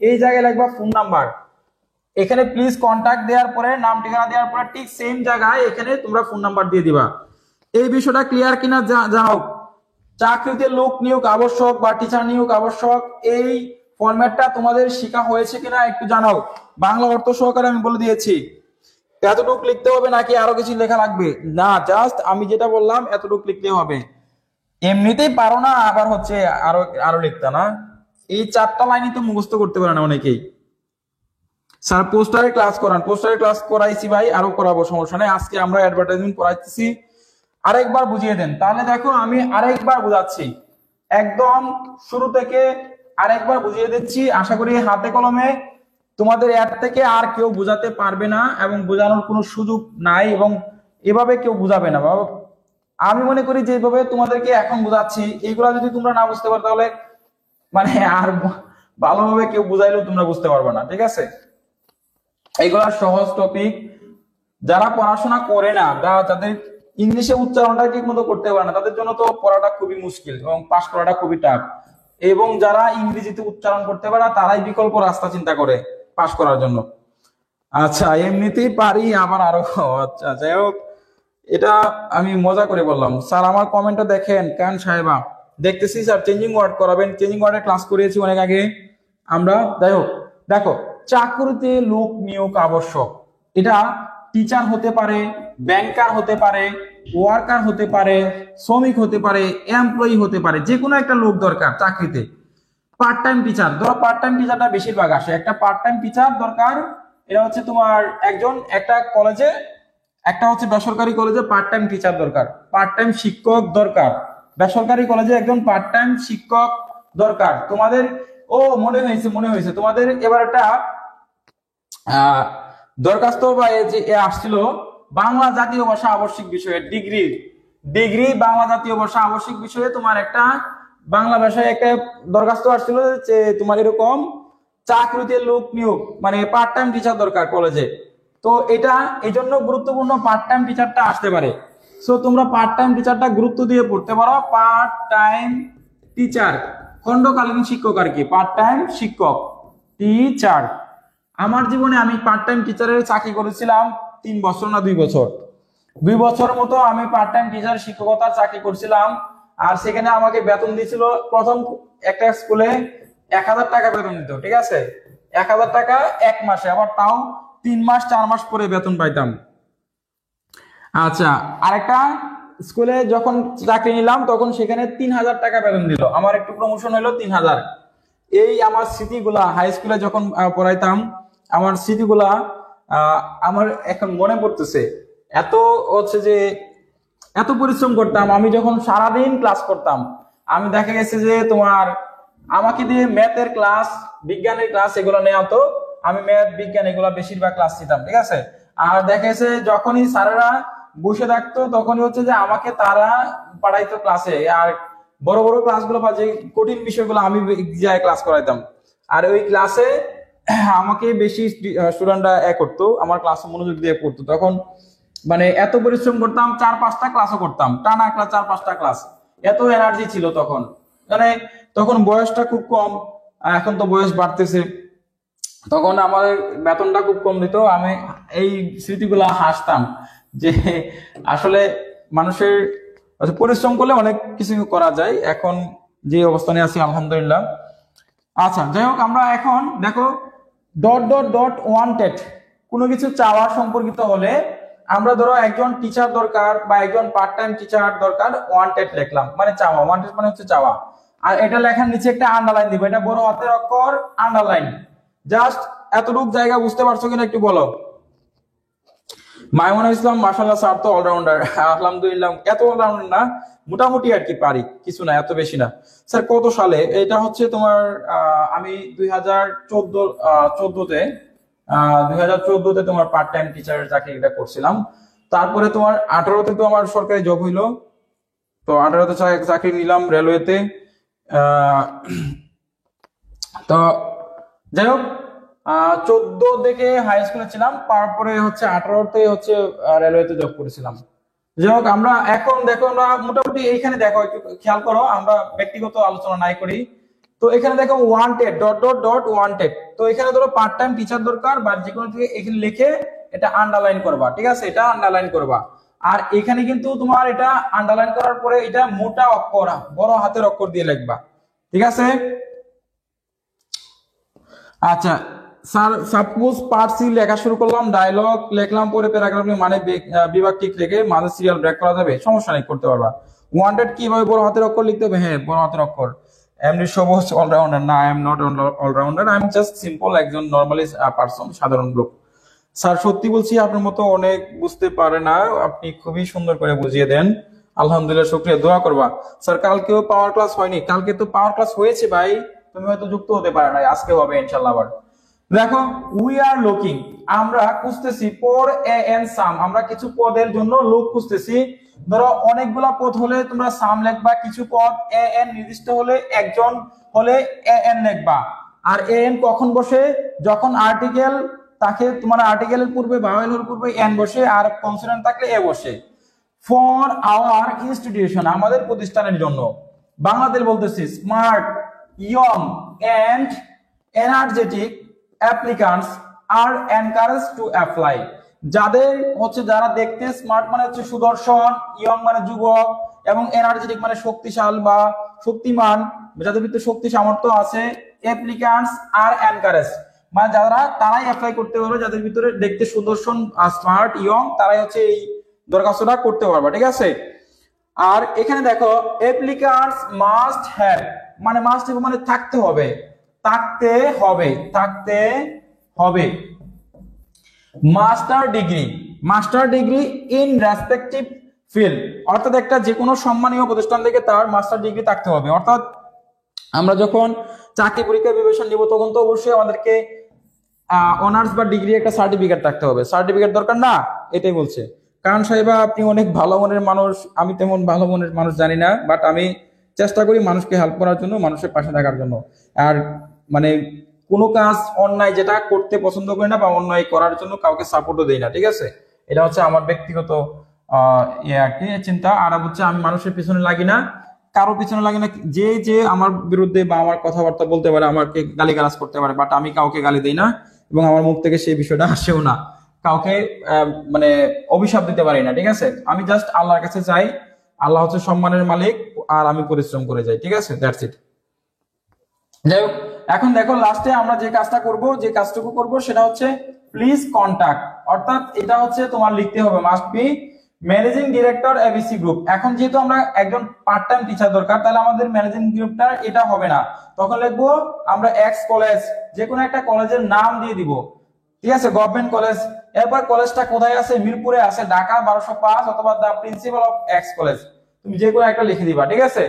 এই জায়গায় লিখবা ফোন নাম্বার। এখানে প্লিজ কন্টাক্ট দেওয়ার পরে নাম ঠিকানা দেওয়ার পরে ঠিক সেম জায়গায় এখানে তোমরা ফোন নাম্বার দিয়ে দিবা। এই বিষয়টা ক্লিয়ার কিনা জানাও। চাকরিতে লোক নিয়োগ আবশ্যক বা টিচার নিয়োগ আবশ্যক, এই ফরম্যাটটা তোমাদের শেখা হয়েছে কিনা একটু জানাও। বাংলা অর্থ সহকারে আমি বলে দিয়েছি। এতটুকু লিখতে হবে নাকি আরো কিছু লেখা লাগবে? না, জাস্ট আমি যেটা বললাম এতটুকু লিখতে হবে। এমনিতেই পারো না, আবার হচ্ছে আরো আরো লিখতে না। এই 4টা লাইনই তো মুখস্থ করতে পারে না অনেকেই। স্যার পোস্টারে ক্লাস করান, পোস্টারে ক্লাস করাইছি ভাই, আরো করাবো, সমস্যা নেই। আজকে আমরা অ্যাডভার্টাইজমেন্ট করাইতেছি, আরেকবার বুঝিয়ে দেন। তাহলে দেখো আমি আরেকবার বুঝাচ্ছি, একদম শুরু থেকে আরেকবার বুঝিয়ে দিচ্ছি। আশা করি হাতে কলমে তোমাদের এর থেকে আর কেউ বুঝাতে পারবে না এবং বোঝানোর কোনো সুযোগ নাই, এবং এভাবে কেউ বুঝাবে না বাবা। আমি মনে করি যেভাবে তোমাদেরকে এখন বুঝাচ্ছি, এইগুলা যদি তোমরা না বুঝতে পারো তাহলে মানে আর ভালোভাবে কেউ বুঝাইলেও তোমরা বুঝতে পারবে না, ঠিক আছে? এগুলা সহজ টপিক। যারা পড়াশোনা করে না বা যাদের ইংলিশে উচ্চারণটা ঠিক মতো করতে পারে না, তাদের জন্য তো পড়াটা খুবই মুশকিল এবং পাস করাটা খুবই টাফ। এবং যারা ইংরেজিতে উচ্চারণ করতে পারে তারাই বিকল্প রাস্তা চিন্তা করে পাস করার জন্য। আচ্ছা, এমনিতেই পারি আবার আরো, আচ্ছা যাই হোক, এটা আমি মজা করে বললাম। স্যার আমার কমেন্টটা দেখেন কান সাহেবা। দেখতেছি স্যার, চেঞ্জিং ওয়ার্ড করাবেন, চেঞ্জিং ওয়ার্ডে ক্লাস করিয়েছি অনেক আগে আমরা। যাই হোক, দেখো, চাকরিতে লোক নিয়োগ আবশ্যক, এটা টিচার হতে পারে, ব্যাংকার হতে পারে, ওয়ার্কার হতে পারে, শ্রমিক হতে পারে, এমপ্লয়ি হতে পারে, যে কোনো একটা লোক দরকার চাকরিতে। পার্ট টাইম টিচার, ধরো পার্ট টাইম টিচারটা বেশিরভাগ আসে, একটা পার্ট টাইম টিচার দরকার। এটা হচ্ছে তোমার একজন একটা কলেজে, একটা হচ্ছে বেসরকারি কলেজে পার্ট টাইম টিচার দরকার, পার্ট টাইম শিক্ষক দরকার। বেসরকারি কলেজে একজন পার্ট টাইম শিক্ষক দরকার তোমাদের। ও মনে হয়েছে, মনে হয়েছে তোমাদের এবার একটা দরখাস্ত বা যে আসছিল বাংলা জাতীয় ভাষা আবশ্যিক বিষয়ে, ডিগ্রি ডিগ্রি বাংলা জাতীয় ভাষা আবশ্যিক বিষয়ে তোমার একটা বাংলা ভাষায় একটা দরখাস্ত আসছিল যে তোমার এরকম চাকরিতে লোক নিয়োগ মানে পার্ট টাইম টিচার দরকার কলেজে। তো এটা এই জন্য গুরুত্বপূর্ণ, পার্ট টাইম টিচারটা আসতে পারে। সো তোমরা পার্ট টাইম টিচারটা গুরুত্ব দিয়ে পড়তে পারো। পার্ট টাইম টিচার, খণ্ডকালীন শিক্ষক আর কি, পার্ট টাইম শিক্ষক টিচার। আমার জীবনে আমি পার্ট টাইম টিচারের চাকরি করেছিলাম 3 বছর না 2 বছর, 2 বছর মতো আমি পার্ট টাইম টিচার শিক্ষকতার চাকরি করছিলাম। আর সেখানে আমাকে বেতন দিয়েছিল প্রথম একটা স্কুলে 1000 টাকা বেতন দিত, ঠিক আছে? 1000 টাকা এক মাসে, আবার তাও 3 মাস 4 মাস পরে বেতন পাইতাম। আচ্ছা, আরেকটা স্কুলে যখন চাকরি নিলাম তখন সেখানে 3000 টাকা বেতন দিল, আমার একটু প্রমোশন হলো 3000। এই আমার স্মৃতিগুলা হাই স্কুলে যখন পড়াইতাম, আমার স্মৃতিগুলা আমার এখন মনে পড়তেছে। এত হচ্ছে যে এত পরিশ্রম করতাম আমি যখন সারাদিন ক্লাস করতাম। আমি দেখা গেছে যে তোমার আমাকে দিয়ে ম্যাথের ক্লাস, বিজ্ঞানের ক্লাস এগুলো নেওয়া হতো, আমি ম্যাথ বিজ্ঞান এগুলো বেশিরভাগ ক্লাস নিতাম, ঠিক আছে? আর দেখা গেছে যখনই স্যারেরা বসে থাকতো তখনই হচ্ছে যে আমাকে তারা পড়াইতো ক্লাসে, আর বড় বড় ক্লাসগুলো বা যে কঠিন বিষয়গুলো আমি যাই ক্লাস করাইতাম। আর ওই ক্লাসে আমাকে বেশি স্টুডেন্টরা করতো, আমার ক্লাসে মনোযোগ দিয়ে পড়তো। তখন মানে এত পরিশ্রম করতাম, 4-5টা ক্লাসও করতাম টানা ক্লাস, 4-5টা ক্লাস, এত এনার্জি ছিল তখন। মানে তখন বয়সটা খুব কম, এখন তো বয়স বাড়তেছে। তখন আমার বেতনটা খুব কম দিত, আমি এই স্মৃতিগুলা হাসতাম যে আসলে মানুষের পরিশ্রম করলে অনেক কিছু করা যায়। এখন যে অবস্থানে আছি আলহামদুলিল্লাহ। আচ্ছা যাই হোক, আমরা এখন দেখো ডট ডট ডট ওয়ান্টেড কোনো কিছু চাওয়া সম্পর্কিত হলে আমরা ধরো একজন টিচার দরকার বা একজন পার্ট টাইম টিচার দরকার, ওয়ান্টেড লিখলাম মানে চাওয়া, ওয়ান্টেড মানে হচ্ছে চাওয়া। আর এটা লেখার নিচে একটা আন্ডারলাইন দিব, এটা বড় হাতের অক্ষর আন্ডারলাইন। জাস্ট এতটুকু জায়গা বুঝতে পারছো কিনা একটু বলো। মাইমুনা ইসলাম মাশাআল্লাহ স্যার তো অলরাউন্ডার, আলহামদুলিল্লাহ। এত অলরাউন্ডার না, মোটামুটি আর কি পারি, কিছু না, এত বেশি না। স্যার কত সালে এটা হচ্ছে তোমার? আমি 2014 2014তে তোমার পার্ট টাইম টিচারের চাকরিটা করছিলাম। তারপরে তোমার 18তে তো আমার সরকারি জব হইলো, তো 18তে চাকরি নিলাম রেলওয়েতে। তো যাই হোক 14 থেকে হাই স্কুলে ছিলাম, তারপরে হচ্ছে 18তে হচ্ছে রেলওয়েতে জব করেছিলাম। যাই হোক আমরা এখন দেখো, আমরা মোটামুটি এইখানে দেখো একটু খেয়াল করো, আমরা ব্যক্তিগত আলোচনা নাই করি। তো এখানে দেখো wanted dot dot dot wanted, তো এখানে ধরো পার্ট টাইম টিচার দরকার বা যে কোনো থেকে এখানে লিখে এটা আন্ডারলাইন করবা, ঠিক আছে? এটা আন্ডারলাইন করবা। আর এখানে কিন্তু তোমার এটা আন্ডারলাইন করার পরে এটা মোটা অক্ষর বড় হাতের অক্ষর দিয়ে লিখবা, ঠিক আছে? আচ্ছা স্যার, সাপোজ পার্ট সি লেখা শুরু করলাম, ডায়লগ লিখলাম, পরে প্যারাগ্রাফ মানে বিভাগ ঠিক রেখে মাঝে সিরিয়াল ব্রেক করা যাবে, সমস্যা নেই, করতে পারবা। ওয়ান্টেড কিভাবে বড় হাতের অক্ষর লিখতে হবে? হ্যাঁ, বড় হাতের অক্ষর। এমনি সবুজ অলরাউন্ডার না, I am not allrounder, I am just simple একজন নরমালি পারসন, সাধারণ লোক। স্যার সত্যি বলছি আপনার মতো অনেক বুঝতে পারে না, আপনি খুবই সুন্দর করে বুঝিয়ে দেন, আলহামদুলিল্লাহ, শুকরিয়া, দোয়া করবা। স্যার কালকেও পাওয়ার ক্লাস হয়নি? কালকে তো পাওয়ার ক্লাস হয়েছে ভাই, তুমি হয়তো যুক্ত হতে পারো না, আজকে হবে ইনশাআল্লাহ। আবার দেখো উই আর লুকিং, আমরা খুঁজতেছি ফর এ এন সাম, আমরা কিছু পদের জন্য লোক খুঁজতেছি। ধরো অনেকগুলা পদ হলে তোমরা সাম লিখবা, কিছু পদ এ এন নির্দিষ্ট হলে একজন হলে এ এন লিখবা। আর এ এন কখন বসে? যখন আর্টিকেল তাকে, তোমার আর্টিকেলের পূর্বে ভাওয়েলের পূর্বে এন বসে, আর কনসোনেন্ট থাকলে এ বসে। ফর আওয়ার ইনস্টিটিউশন, আমাদের প্রতিষ্ঠানের জন্য। বাংলাদেশ বলতেছি smart, young and energetic applicants are encourage to apply, যাদের হচ্ছে যারা দেখতে স্মার্ট মানে হচ্ছে সুদর্শন, ইয়ং মানে যুবক, এবং এনার্জেটিক মানে শক্তিশাল বা শক্তিমান, যাদের ভিতরে শক্তি সামর্থ্য আছে, অ্যাপ্লিকান্টস আর এনকারেজ মানে যারা, তারাই অ্যাপ্লাই করতে পারবে, যাদের ভিতরে দেখতে সুদর্শন, স্মার্ট, ইয়ং, তারাই হচ্ছে এই দরখাস্তটা করতে পারবে, ঠিক আছে? আর এখানে দেখো অ্যাপ্লিকান্টস মাস্ট হ্যাভ, মানে মাস্ট হ্যাভ মানে থাকতে হবে, থাকতে হবে, থাকতে হবে master degree, master degree in respective field, অর্থাৎ একটা যে কোনো সম্মানীয় প্রতিষ্ঠান থেকে তার মাস্টার ডিগ্রি থাকতে হবে। অর্থাৎ আমরা যখন চাকরি পরীক্ষা বিবেচনা নিব তখন তো অবশ্যই আমাদেরকে অনার্স বা ডিগ্রি একটা সার্টিফিকেট থাকতে হবে। সার্টিফিকেট দরকার না? এটাই বলছে। কারণ সাহেবা আপনি অনেক ভালো মনের মানুষ, আমি তেমন ভালো মনের মানুষ জানি না, বাট আমি চেষ্টা করি মানুষকে হেল্প করার জন্য, মানুষের পাশে থাকার জন্য। আর মানে কোনো কাজ অন্যায় যেটা করতে পছন্দ করি না বা অন্যায় করার জন্য কাউকে সাপোর্টও দেই না, ঠিক আছে? এটা হচ্ছে আমার ব্যক্তিগত ইয়ে আর কি চিন্তা। আর হচ্ছে আমি মানুষের পিছনে লাগি না, কারো পিছনে লাগে না। যে যে আমার বিরুদ্ধে বা আমার কথাবার্তা বলতে পারে, আমাকে গালিগালাজ করতে পারে, বাট আমি কাউকে গালি দেই না এবং আমার মুখ থেকে সেই বিষয়টা আসেও না। কাউকে মানে অভিশাপ দিতে পারি না, ঠিক আছে? আমি জাস্ট আল্লাহর কাছে চাই, আল্লাহ হচ্ছে সম্মানের মালিক, আর আমি পরিশ্রম করে যাই, ঠিক আছে? That's it. যাই হোক, এখন দেখো লাস্টে আমরা যে কাজটা করব, যে কাজটুকু করব সেটা হচ্ছে প্লিজ কন্টাক্ট, অর্থাৎ এটা হচ্ছে তোমার লিখতে হবে must be managing director ABC group. এখন যেহেতু আমরা একজন পার্ট টাইম টিচার দরকার, তাহলে আমাদের ম্যানেজিং গ্রুপটা এটা হবে না, তখন লিখবো আমরা এক্স কলেজ, যে কোনো একটা কলেজের নাম দিয়ে দিব, ঠিক আছে? Government college. এরপর কলেজটা কোথায় আছে? মিরপুরে আছে, ঢাকা 1205, অথবা the principal of X college, তুমি যে কোনো একটা লিখে দিবা, ঠিক আছে?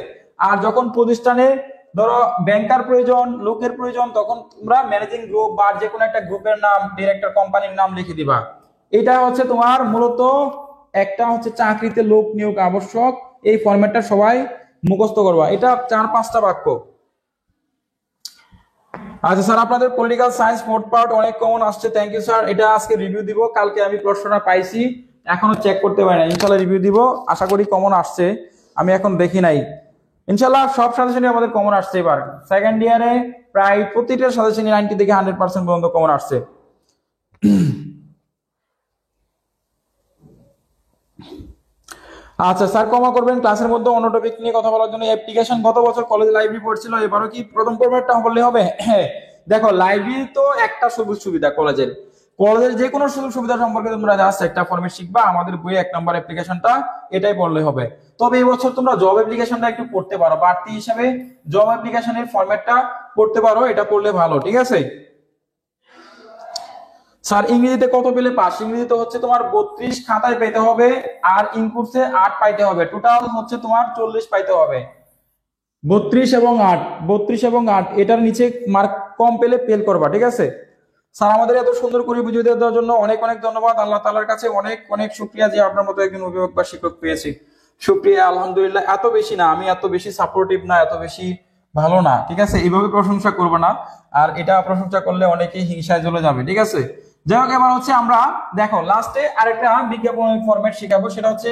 আর যখন প্রতিষ্ঠানে ধরো ব্যাংকার প্রয়োজন, লোকের প্রয়োজন, তখন তোমরা ম্যানেজিং গ্রুপ বা যে কোনো একটা গ্রুপের নাম, ডিরেক্টর কোম্পানির নাম লিখে দিবা। এটা হচ্ছে তোমার মূলত একটা হচ্ছে চাকরিতে লোক নিয়োগ আবশ্যক, এই ফরম্যাটটা সবাই মুখস্থ করবা। এটা 4-5টা বাক্য। আচ্ছা স্যার, আপনাদের পলিটিক্যাল সায়েন্স ফোর্থ পার্ট অনেক কমন আসছে, থ্যাংক ইউ স্যার। এটা আজকে রিভিউ দিব, কালকে আমি প্রশ্নটা পাইছি, এখনো চেক করতে পারি না, ইনশাল্লাহ রিভিউ দিব, আশা করি কমন আসছে, আমি এখন দেখি নাই। ইনশাল্লাহ সব সাজেশনই আমাদের কমন আসছে। এবার সেকেন্ড ইয়ারে প্রায় প্রতিটা সাজেশনই 90 থেকে 100% পর্যন্ত কমন আসছে। আচ্ছা স্যার ক্ষমা করবেন, ক্লাসের মধ্যে অন্য টপিক নিয়ে কথা বলার জন্য। অ্যাপ্লিকেশন গত বছর কলেজ লাইব্রেরি পড়ছিল, এবারও কি প্রথম ফরম্যাটটা বললে হবে? হ্যাঁ, দেখো লাইব্রেরি তো একটা সুযোগ সুবিধা কলেজের, কলেজের যে কোনো সুযোগ সুবিধা সম্পর্কে তোমরা জাস্ট একটা ফরম্যাট শিখবা, আমাদের বইয়ে 1 নম্বর অ্যাপ্লিকেশনটা এটাই পড়লে হবে। তবে এই বছর তোমরা জব অ্যাপ্লিকেশনটা একটু পড়তে পারো, বাড়তি হিসাবে জব অ্যাপ্লিকেশনের ফরম্যাটটা পড়তে পারো, এটা পড়লে ভালো, ঠিক আছে? স্যার ইংরেজিতে কত পেলে পাস? ইংরেজিতে হচ্ছে তোমার 32 খাতায় পেতে হবে, আর ইনপুটসে 8 পাইতে হবে, টোটাল হচ্ছে তোমার 40 পাইতে হবে। 32 এবং 8 এটার নিচে মার্ক কম পেলে ফেল করবা, ঠিক আছে? স্যার আমাদের এত সুন্দর করে বুঝিয়ে দেওয়ার জন্য অনেক অনেক ধন্যবাদ। আল্লাহ তাআলার কাছে অনেক অনেক শুকরিয়া যে আপনার মতো একজন অভিভাবক বা শিক্ষক পেয়েছি। শুকরিয়া, আলহামদুলিল্লাহ। এত বেশি না, আমি এত বেশি সাপোর্টিভ না, এত বেশি ভালো না, ঠিক আছে? এইভাবে প্রশংসা করবে না, আর এটা প্রশংসা করলে অনেকেই হিংসায় চলে যাবে, ঠিক আছে? যাই হোক, এবার হচ্ছে আমরা দেখো লাস্টে আরেকটা বিজ্ঞাপনের ফরম্যাট শেখাবো, সেটা হচ্ছে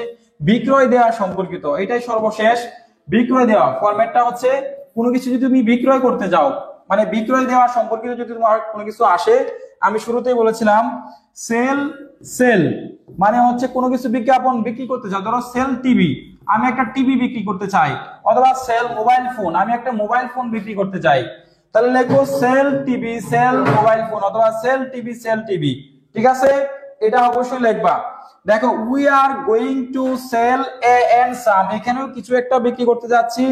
বিক্রয় দেওয়া সম্পর্কিত। এটাই সর্বশেষ। বিক্রয় দেওয়া ফরম্যাটটা হচ্ছে কোনো কিছু যদি তুমি বিক্রয় করতে যাও, মানে বিক্রয় দেওয়া সম্পর্কিত যদি তোমার কোনো কিছু আসে, আমি শুরুতেই বলেছিলাম সেল সেল মানে হচ্ছে কোনো কিছু বিজ্ঞাপন বিক্রি করতে চাও, ধরো সেল টিভি, আমি একটা টিভি বিক্রি করতে চাই, অথবা সেল মোবাইল ফোন, আমি একটা মোবাইল ফোন বিক্রি করতে চাই, তাহলে লিখবো sell TV sell mobile phone, অথবা সেল টিভি, ঠিক আছে? এটা অবশ্যই লিখবা। দেখো we are going to sell a handsome, এখানেও কিছু একটা বিক্রি করতে যাচ্ছি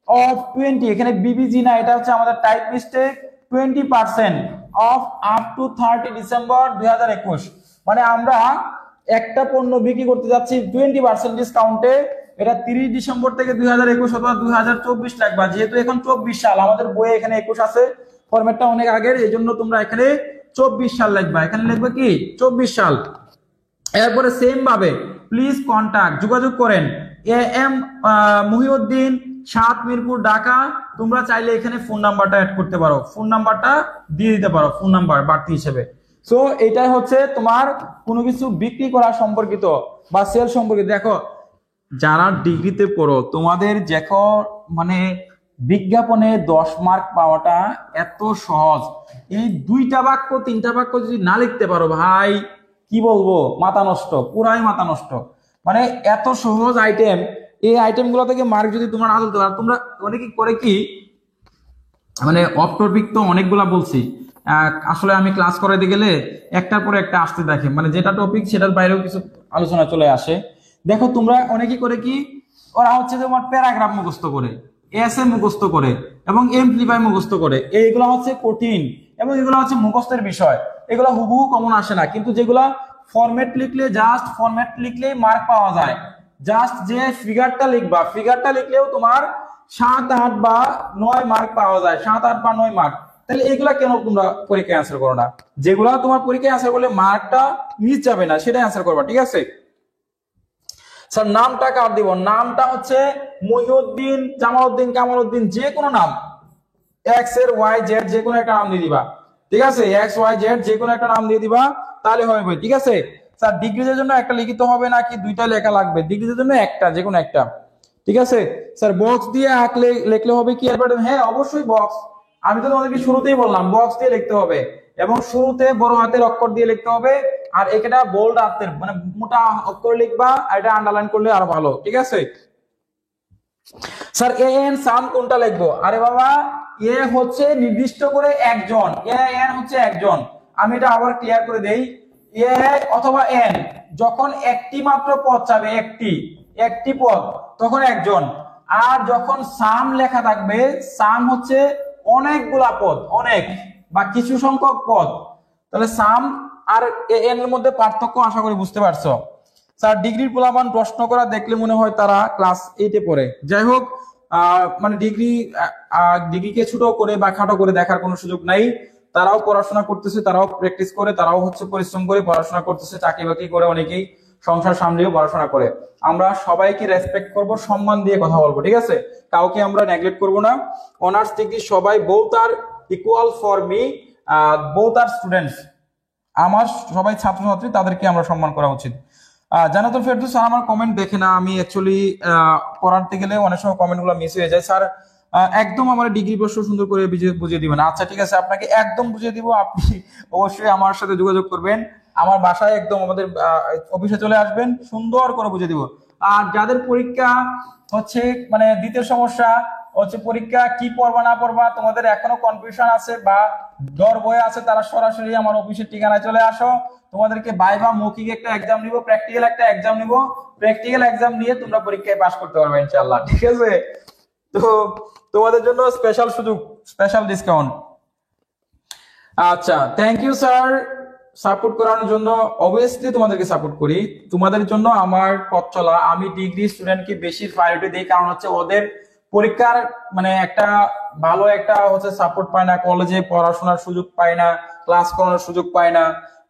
অফ 20, এখানে বিবিজি না, এটা হচ্ছে আমাদের type mistake. 20% of up to 30 December 2021, মানে আমরা একটা পণ্য বিক্রি করতে যাচ্ছি 20% ডিসকাউন্টে, এটা 30 ডিসেম্বর থেকে 2021 অথবা 2024 লাগবা, যেহেতু এখন 24 সাল, আমাদের বইয়ে এখানে 21 আছে, ফরম্যাটটা অনেক আগের, এই জন্য তোমরা এখানে 24 সাল লিখবা, এখানে লিখবে কি 24 সাল। এরপরে সেম ভাবে প্লিজ কন্টাক্ট, যোগাযোগ করেন এ এম মহিউদ্দিন, 7 মিরপুর, ঢাকা। তোমরা চাইলে এখানে ফোন নাম্বারটা অ্যাড করতে পারো, ফোন নাম্বারটা দিয়ে দিতে পারো, ফোন নাম্বার বাড়তি হিসেবে। সো এটাই হচ্ছে তোমার কোনো কিছু বিক্রি করা সম্পর্কিত বা সেল সম্পর্কিত। দেখো যারা ডিগ্রিতে পড়ো, তোমাদের দেখো মানে বিজ্ঞাপনে 10 মার্ক পাওয়াটা এত সহজ, এই 2টা বাক্য 3টা বাক্য যদি না লিখতে পারো ভাই, কি বলবো, মাথা নষ্ট, পুরাই মাথা নষ্ট। মানে এত সহজ আইটেম, এই আইটেম গুলো থেকে মার্ক যদি তোমরা না তুলতে পারো, তোমরা অনেকে করে কি, মানে অফ টপিক তো অনেকগুলা বলছি, আসলে আমি ক্লাস করাইতে গেলে একটার পরে একটা আসতে দেখে, মানে যেটা টপিক সেটার বাইরেও কিছু আলোচনা চলে আসে। দেখো তোমরা অনেকেই করে কি, ওরা হচ্ছে তোমার প্যারাগ্রাফ মুখস্থ করে, এসএ মুখস্থ করে, এবং এমপ্লিফাই মুখস্থ করে, এইগুলো হচ্ছে কঠিন, এবং এগুলো হচ্ছে মুখস্থের বিষয়, এগুলো হুবহু কমন আসে না, কিন্তু যেগুলা ফরম্যাট লিখলে, জাস্ট ফরম্যাট লিখলেই মার্ক পাওয়া যায়, জাস্ট যে ফিগারটা লিখবা, ফিগারটা লিখলেও তোমার 7, 8 বা 9 মার্ক পাওয়া যায়, 7, 8 বা 9 মার্ক। তাহলে এগুলা কেন তোমরা পরীক্ষায় অ্যান্সার করো না? যেগুলা তোমার পরীক্ষায় অ্যান্সার করলে মার্কটা মিস যাবে না, সেটাই অ্যান্সার করবা, ঠিক আছে? স্যার নামটা কার দিব? নামটা হচ্ছে মহিউদ্দিন, জামালউদ্দিন, কামালউদ্দিন, যে কোনো নাম, এক্স এর ওয়াই জেড যে কোনো একটা নাম দিয়ে দিবা, ঠিক আছে? এক্স ওয়াই জেড যে কোনো একটা নাম দিয়ে দিবা, তাহলে হবে, ঠিক আছে? স্যার ডিগ্রিজের জন্য একটা লিখিত হবে নাকি 2টা লেখা লাগবে? ডিগ্রিজের জন্য একটা, যে কোনো একটা, ঠিক আছে? স্যার বক্স দিয়ে আঁকলে লিখলে হবে কি অ্যালফাবেট? হ্যাঁ অবশ্যই বক্স, আমি তো তোমাদেরকে শুরুতেই বললাম বক্স দিয়ে লিখতে হবে, এবং শুরুতে বড় হাতের অক্ষর দিয়ে লিখতে হবে, আর এটা বোল্ড হাতের মানে মোটা অক্ষর লিখবা, আর এটা আন্ডারলাইন করলে আরো ভালো, ঠিক আছে? স্যার এ এন সাম কোনটা লিখবো? আরে বাবা, এ হচ্ছে নির্দিষ্ট করে একজন, এ এন হচ্ছে একজন, আমি এটা আবার ক্লিয়ার করে দেই, এ অথবা এন যখন একটি মাত্র পদ চাবে, একটি পদ, তখন একজন। আর যখন সাম লেখা থাকবে, সাম হচ্ছে অনেকগুলা পদ, অনেক বা কিছু সংখ্যক পদ, তাহলে সাম আর এন এর মধ্যে পার্থক্য আশা করি বুঝতে পারছো। স্যার ডিগ্রির পোলাপান প্রশ্ন করা দেখলে মনে হয় তারা ক্লাস 8-এ পড়ে। যাই হোক, মানে ডিগ্রিকে ছোট করে বা খাটো করে দেখার কোনো সুযোগ নাই, তারাও পড়াশোনা করতেছে, তারাও প্র্যাকটিস করে, তারাও হচ্ছে পরিশ্রম করে পড়াশোনা করতেছে, চাকরি বাকরি করে, অনেকেই সংসার সামলেও পড়াশোনা করে। আমরা সবাইকে রেসপেক্ট করব, সম্মান দিয়ে কথা বলবো, ঠিক আছে? কাউকে আমরা নেগলেক্ট করব না। অনার্স ডিগ্রি সবাই both are equal for me, both are students, আমার সবাই ছাত্রছাত্রী, তাদেরকে আমরা সম্মান করা উচিত। জানাতুল ফেরদৌস স্যার আমার কমেন্ট দেখে না, আমি অ্যাকচুয়ালি পড়াতে গেলে অনেক সময় কমেন্ট গুলো মিস হয়ে যায়। স্যার একদম আমার ডিগ্রি প্রশ্ন সুন্দর করে বুঝিয়ে দিবেন। আচ্ছা ঠিক আছে, আপনাকে একদম বুঝিয়ে দিব, আপনি অবশ্যই আমার সাথে যোগাযোগ করবেন, আমার বাসায় একদম আমাদের অফিসে চলে আসবেন, সুন্দর করে বুঝিয়ে দিব। আর যাদের পরীক্ষা হচ্ছে মানে দ্বিতীয় সমস্যা হচ্ছে পরীক্ষা কি পড়বা না পড়বা তোমাদের এখনো কনফিউশন আছে বা ডর ভয় আছে, তারা সরাসরি আমার অফিসের ঠিকানায় চলে আসো। তোমাদেরকে ভাইভা মৌখিক একটা এক্সাম নিব, প্র্যাকটিক্যাল একটা এক্সাম নিব, প্র্যাকটিক্যাল এক্সাম নিয়ে তোমরা পরীক্ষায় পাস করতে পারবে ইনশাআল্লাহ, ঠিক আছে? তো তোমাদের জন্য স্পেশাল সুযোগ, স্পেশাল ডিসকাউন্ট। আচ্ছা, থ্যাংক ইউ স্যার সাপোর্ট করার জন্য। অবভিয়াসলি তোমাদেরকে সাপোর্ট করি, তোমাদের জন্য আমার পথ চলা। আমি ডিগ্রি স্টুডেন্টকে বেশি প্রায়োরিটি দিই, কারণ হচ্ছে ওদের পরীক্ষার মানে একটা ভালো একটা হচ্ছে সাপোর্ট পায় না, কলেজে পড়াশোনার সুযোগ পায় না, ক্লাস করানোর সুযোগ পায় না,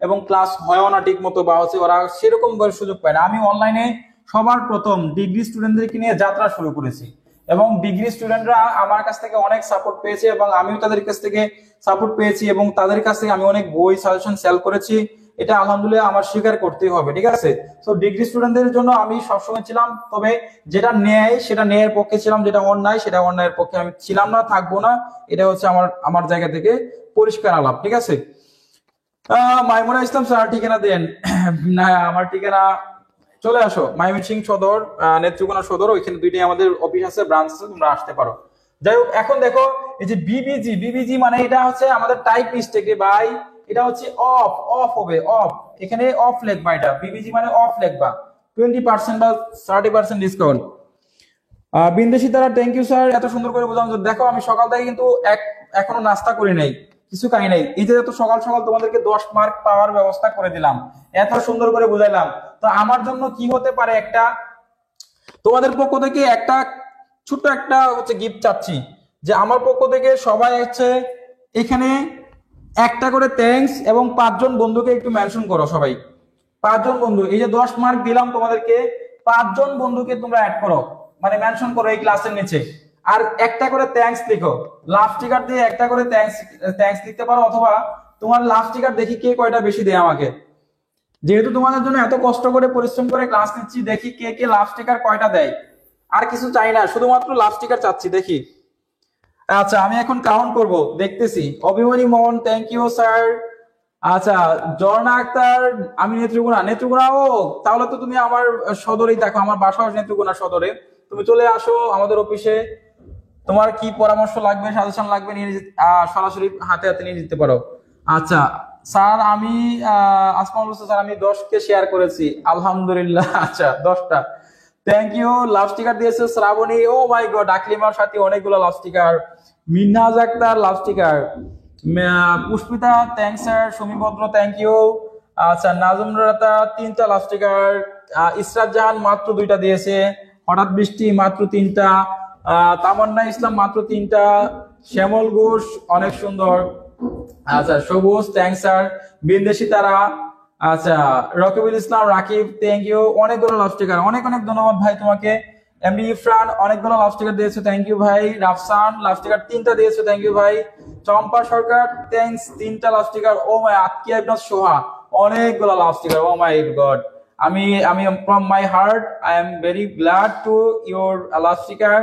এবং ক্লাস হয়ও না ঠিক মতো, বা হচ্ছে ওরা সেরকম ভাবে সুযোগ পায় না। আমি অনলাইনে সবার প্রথম ডিগ্রি স্টুডেন্টদেরকে নিয়ে যাত্রা শুরু করেছি, এবং ডিগ্রি স্টুডেন্টরা আমার কাছ থেকে অনেক সাপোর্ট পেয়েছে এবং আমিও তাদের কাছ থেকে সাপোর্ট পেয়েছি, এবং তাদের কাছ থেকে আমি অনেক বই সাজেশন সেল করেছি। এটা আলহামদুলিল্লাহ আমার স্বীকার করতেই হবে, ঠিক আছে? তো ডিগ্রি স্টুডেন্টদের জন্য আমি সবসময় ছিলাম, তবে যেটা ন্যায় সেটা ন্যায়ের পক্ষে ছিলাম, যেটা অন্যায় সেটা অন্যায়ের পক্ষে আমি ছিলাম না, থাকবো না। এটা হচ্ছে আমার আমার জায়গা থেকে পরিষ্কার আলাপ, ঠিক আছে? মাইমুনা ইসলাম স্যার ঠিকানা দেন। না, আমার ঠিকানা চলে আসো ময়মনসিংহ সদর, নেত্রকোনা সদর, ওইখানে দুইটাই আমাদের অফিস আছে, ব্রাঞ্চ আছে, তোমরা আসতে পারো। যাই হোক, এখন দেখো এই যে বিবিজি, বিবিজি মানে এটা হচ্ছে আমাদের টাইপ মিস্টেক রে ভাই, এটা হচ্ছে অফ, অফ হবে অফ, এখানে অফ লিখবা, এটা বিবিজি মানে অফ লিখবা। 20% বা 30% ডিসকাউন্ট। বিন্দেশি দ্বারা থ্যাংক ইউ স্যার, এত সুন্দর করে বোঝানো। দেখো আমি সকাল থেকে কিন্তু এখনো নাস্তা করি নাই, কিছু খাই নাই, এই যে এত সকাল সকাল তোমাদেরকে 10 মার্ক পাওয়ার ব্যবস্থা করে দিলাম, এত সুন্দর করে বুঝাইলাম। তো আমার জন্য কি হতে পারে, একটা তোমাদের পক্ষ থেকে একটা ছোট্ট একটা হচ্ছে গিফট চাচ্ছি, যে আমার পক্ষ থেকে সবাই হচ্ছে এখানে একটা করে থ্যাঙ্কস, এবং 5 জন বন্ধুকে একটু মেনশন করো সবাই। 5 জন বন্ধু, এই যে 10 মার্ক দিলাম তোমাদেরকে, 5 জন বন্ধুকে তোমরা অ্যাড করো, মানে মেনশন করো এই ক্লাসের নিচে, আর একটা করে থ্যাঙ্কস লিখো। লাভ স্টিকার দিয়ে একটা করে থ্যাঙ্কস থ্যাঙ্কস লিখতে পারো, অথবা তোমার লাভ স্টিকার দেখি কে কয়টা বেশি দেয় আমাকে। যেহেতু তোমাদের জন্য এত কষ্ট করে পরিশ্রম করে ক্লাস নিচ্ছি, দেখি কে কে লাভ স্টিকার কয়টা দেয়। আর কিছু চাই না, শুধুমাত্র লাভ স্টিকার চাচ্ছি, দেখি। আচ্ছা, আমি এখন কাউন্ট করব, দেখতেছি। অভিমানী মোহন, থ্যাংক ইউ স্যার। আচ্ছা, ঝর্ণা আক্তার, আমি নেত্রকোনা, নেত্রকোনা। ও তাহলে তো তুমি আমার সদরেই দেখো, আমার বাসা নেত্রকোনা সদরে। তুমি চলে আসো আমাদের অফিসে, তোমার কি পরামর্শ লাগবে, সাজেশন লাগবে, নিয়ে সরাসরি হাতে হাতে নিয়ে যেতে পারো। আচ্ছা স্যার, আমি আসমানুল হোসেন স্যার, আমি 10কে শেয়ার করেছি আলহামদুলিল্লাহ। আচ্ছা, 10টা, থ্যাংক ইউ। লাভ স্টিকার দিয়েছে শ্রাবণী, ও মাই গড, আকলিমার সাথে অনেকগুলো love sticker. Minhaj Akhtar love sticker. Pushpita thank sir. Sumibhadra thank you. আচ্ছা, নাজম রাতা 3টা লাভ স্টিকার। ইসরাত জাহান মাত্র 2টা দিয়েছে। হঠাৎ বৃষ্টি মাত্র 3টা। তামান্না ইসলাম মাত্র 3টা। শ্যামল ঘোষ অনেক সুন্দর। আচ্ছা, সবুজ থ্যাংক স্যার। বিন্দেশি তারা। আচ্ছা, রকিবুল ইসলাম রাকিব থ্যাংক ইউ। অনেকগুলো লাভ স্টিকার, অনেক অনেক ধন্যবাদ ভাই তোমাকে। এমডি ইফরান অনেকগুলো লাভ স্টিকার দিয়েছে, থ্যাংক ইউ ভাই। রাফসান লাভ স্টিকার 3টা দিয়েছে, থ্যাংক ইউ ভাই। চম্পা সরকার থ্যাংকস, 3টা লাভ স্টিকার। ও মাই, আতকিয়া ইবনে সোহা অনেকগুলো লাভ স্টিকার, ও মাই গড। আমি আমি from my heart I am very glad to your love sticker.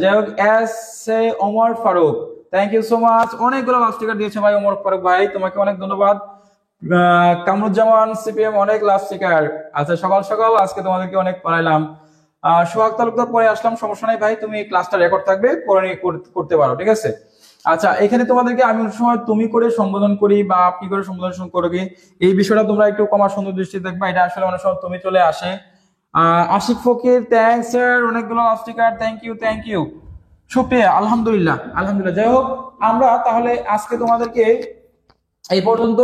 যাই হোক, S A Omar Faruk thank you so much, অনেকগুলো লাভ স্টিকার দিয়েছে ভাই ওমর ফারুক ভাই, তোমাকে অনেক ধন্যবাদ। কামরুজ্জামান সিপিএম অনেক লাভ স্টিকার। আচ্ছা, সকাল সকাল আজকে তোমাদেরকে অনেক পড়াইলাম। সোহাগ তালুকদার পরে আসলাম, সমস্যা নাই ভাই, তুমি ক্লাসটা রেকর্ড থাকবে, পরে নিয়ে করতে পারো, ঠিক আছে? আচ্ছা, এখানে তোমাদেরকে আমি সময় তুমি করে সম্বোধন করি বা আপনি করে সম্বোধন করবি, এই বিষয়টা তোমরা একটু কমার সুন্দর দৃষ্টি দেখবা, এটা আসলে অনেক সময় তুমি চলে আসে। আশিক ফকির থ্যাংকস স্যার, অনেকগুলো love sticker, thank you thank you. শুকরিয়া, আলহামদুলিল্লাহ আলহামদুলিল্লাহ। যাই হোক, আমরা তাহলে আজকে তোমাদেরকে এই পর্যন্ত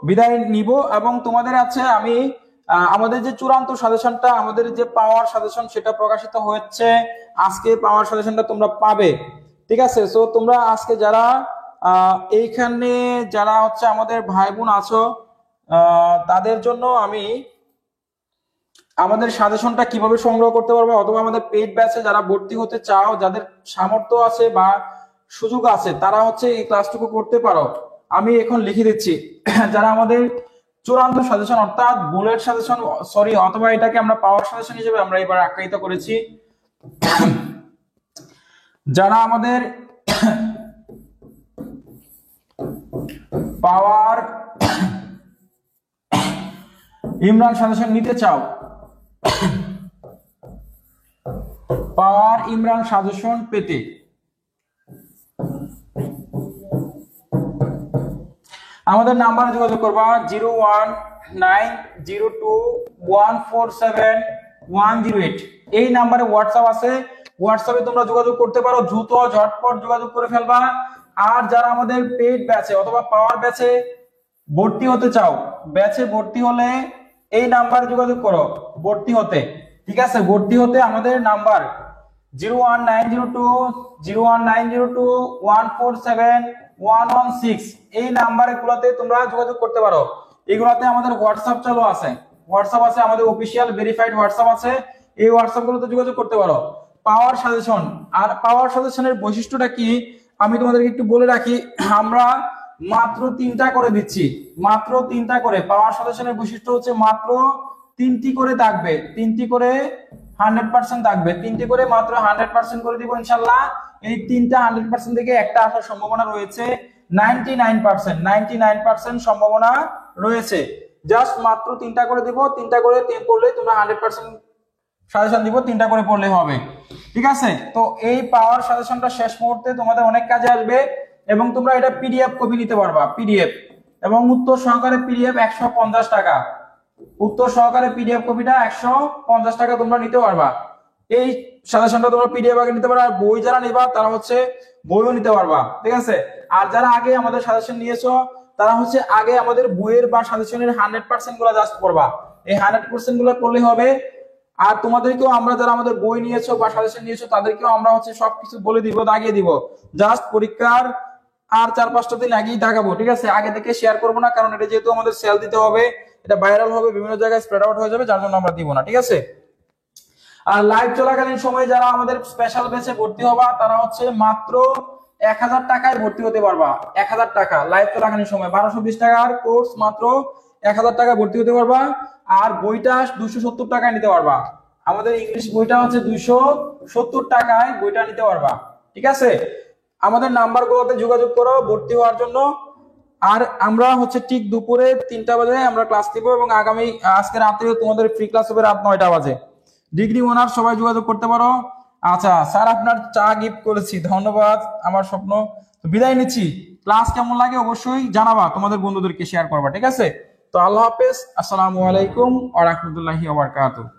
বিদায় নিব, এবং তোমাদের আছে আমি আমাদের যে চূড়ান্ত সাজেশনটা, আমাদের যে পাওয়ার সাজেশন, সেটা প্রকাশিত হচ্ছে আজকে। পাওয়ার সাজেশনটা তোমরা পাবে, ঠিক আছে? সো তোমরা আজকে যারা এইখানে যারা হচ্ছে আমাদের ভাই বোন আছো, তাদের জন্য আমি আমাদের সাজেশনটা কিভাবে সংগ্রহ করতে পারবে, অথবা আমাদের পেইড ব্যাচে যারা ভর্তি হতে চাও, যাদের সামর্থ্য আছে বা সুযোগ আছে, তারা হচ্ছে এই ক্লাসটুকু করতে পারো। আমি এখন লিখে দিচ্ছি। যারা আমাদের চূড়ান্ত সাজেশন অর্থাৎ বুলেট সাজেশন, সরি, অথবা এটাকে আমরা পাওয়ার সাজেশন হিসেবে আমরা এবার আখ্যায়িত করেছি, যারা আমাদের পাওয়ার ইমরান সাজেশন নিতে চাও, পাওয়ার ইমরান সাজেশন পেতে আমাদের নাম্বারে যোগাযোগ করবা 01902147108। এই নাম্বারে হোয়াটসঅ্যাপ আছে, হোয়াটসঅ্যাপে তোমরা যোগাযোগ করতে পারো, দ্রুত ঝটপট যোগাযোগ করে ফেলবা। আর যারা আমাদের পেইড ব্যাচে অথবা পাওয়ার ব্যাচে ভর্তি হতে চাও, ব্যাচে ভর্তি হলে এই নাম্বারে যোগাযোগ করো ভর্তি হতে, ঠিক আছে? ভর্তি হতে আমাদের নাম্বার 01902147116। এই নাম্বারে গুলোতে তোমরা যোগাযোগ করতে পারো। এগুলোতে আমাদের হোয়াটসঅ্যাপ চালু আছে, হোয়াটসঅ্যাপ আছে, আমাদের অফিসিয়াল ভেরিফাইড হোয়াটসঅ্যাপ আছে। এই হোয়াটসঅ্যাপ গুলোতে যোগাযোগ করতে পারো। পাওয়ার সাজেশন, আর পাওয়ার সাজেশনের বৈশিষ্ট্যটা কি আমি তোমাদেরকে একটু বলে রাখি। আমরা মাত্র 3টা করে দিচ্ছি, মাত্র 3টা করে। পাওয়ার সাজেশনের বৈশিষ্ট্য হচ্ছে মাত্র 3টি করে থাকবে, 3টি করে 100% থাকবে, 3টি করে মাত্র 100% করে দিব ইনশাআল্লাহ। এই 3টা 100% থেকে একটা আসার সম্ভাবনা রয়েছে 99% সম্ভাবনা রয়েছে। জাস্ট মাত্র 3টা করে দিব, 3টা করে পড়লে তোমরা 100% সাজেশন দিব, 3টা করে পড়লে হবে, ঠিক আছে? তো এই পাওয়ার সাজেশনটা শেষ মুহূর্তে তোমাদের অনেক কাজে আসবে এবং তোমরা এটা পিডিএফ কপি নিতে পারবা, পিডিএফ এবং উত্তর সহকারে পিডিএফ 150 টাকা। উত্তর সহকারে পিডিএফ কপিটা 150 টাকা তোমরা নিতে পারবা। এই সাজেশনটা তোমরা পিডিএফ আগে নিতে পারবা। আর বই যারা নিবা তারা হচ্ছে বইও নিতে পারবা, ঠিক আছে? আর যারা আগে আমাদের সাজেশন নিয়েছো তারা হচ্ছে আগে আমাদের বইয়ের বা সাজেশনের 100% গুলো জাস্ট পড়বা। এই 100% গুলো পড়লে হবে। আর তোমাদেরকেও আমরা যারা আমাদের বই নিয়েছো বা সাজেশন নিয়েছো তাদেরকেও আমরা হচ্ছে সবকিছু বলে দিব, দাগিয়ে দিব। জাস্ট পরীক্ষার আর 4-5টা দিন আগেই দাগাবো, ঠিক আছে? আগে থেকে শেয়ার করবো না, কারণ এটা যেহেতু আমাদের সেল দিতে হবে, এটা ভাইরাল হবে, বিভিন্ন জায়গায় স্প্রেড আউট হয়ে যাবে, যার জন্য আমরা দিব না, ঠিক আছে? আর লাইভ চলাকালীন সময়ে যারা আমাদের স্পেশাল ব্যাচে ভর্তি হবা তারা হচ্ছে মাত্র 1000 টাকায় ভর্তি হতে পারবা। 1000 টাকা লাইভ চলাকালীন সময়, 1220 টাকার কোর্স মাত্র 1000 টাকায় ভর্তি হতে পারবা। আর বইটা 270 টাকায় নিতে পারবা। আমাদের ইংলিশ বইটা হচ্ছে 270 টাকায় বইটা নিতে পারবা, ঠিক আছে? আমাদের নাম্বারগুলোতে যোগাযোগ করো ভর্তি হওয়ার জন্য। আর আমরা হচ্ছে ঠিক দুপুরে 3টা বাজে আমরা ক্লাস দিব এবং আজকে রাতে তোমাদের ফ্রি ক্লাস হবে রাত 9টা বাজে। ডিগ্রি ওনার সবাই যোগাযোগ করতে পারো। আচ্ছা স্যার, আপনার চা গিফট করেছি, ধন্যবাদ। আমার স্বপ্ন। বিদায় নিচ্ছি। ক্লাস কেমন লাগে অবশ্যই জানাবা, তোমাদের বন্ধুদেরকে শেয়ার করবা, ঠিক আছে? তো আল্লাহ হাফেজ, আসসালামু আলাইকুম ওয়া রাহমাতুল্লাহি ওয়া বারাকাতুহু।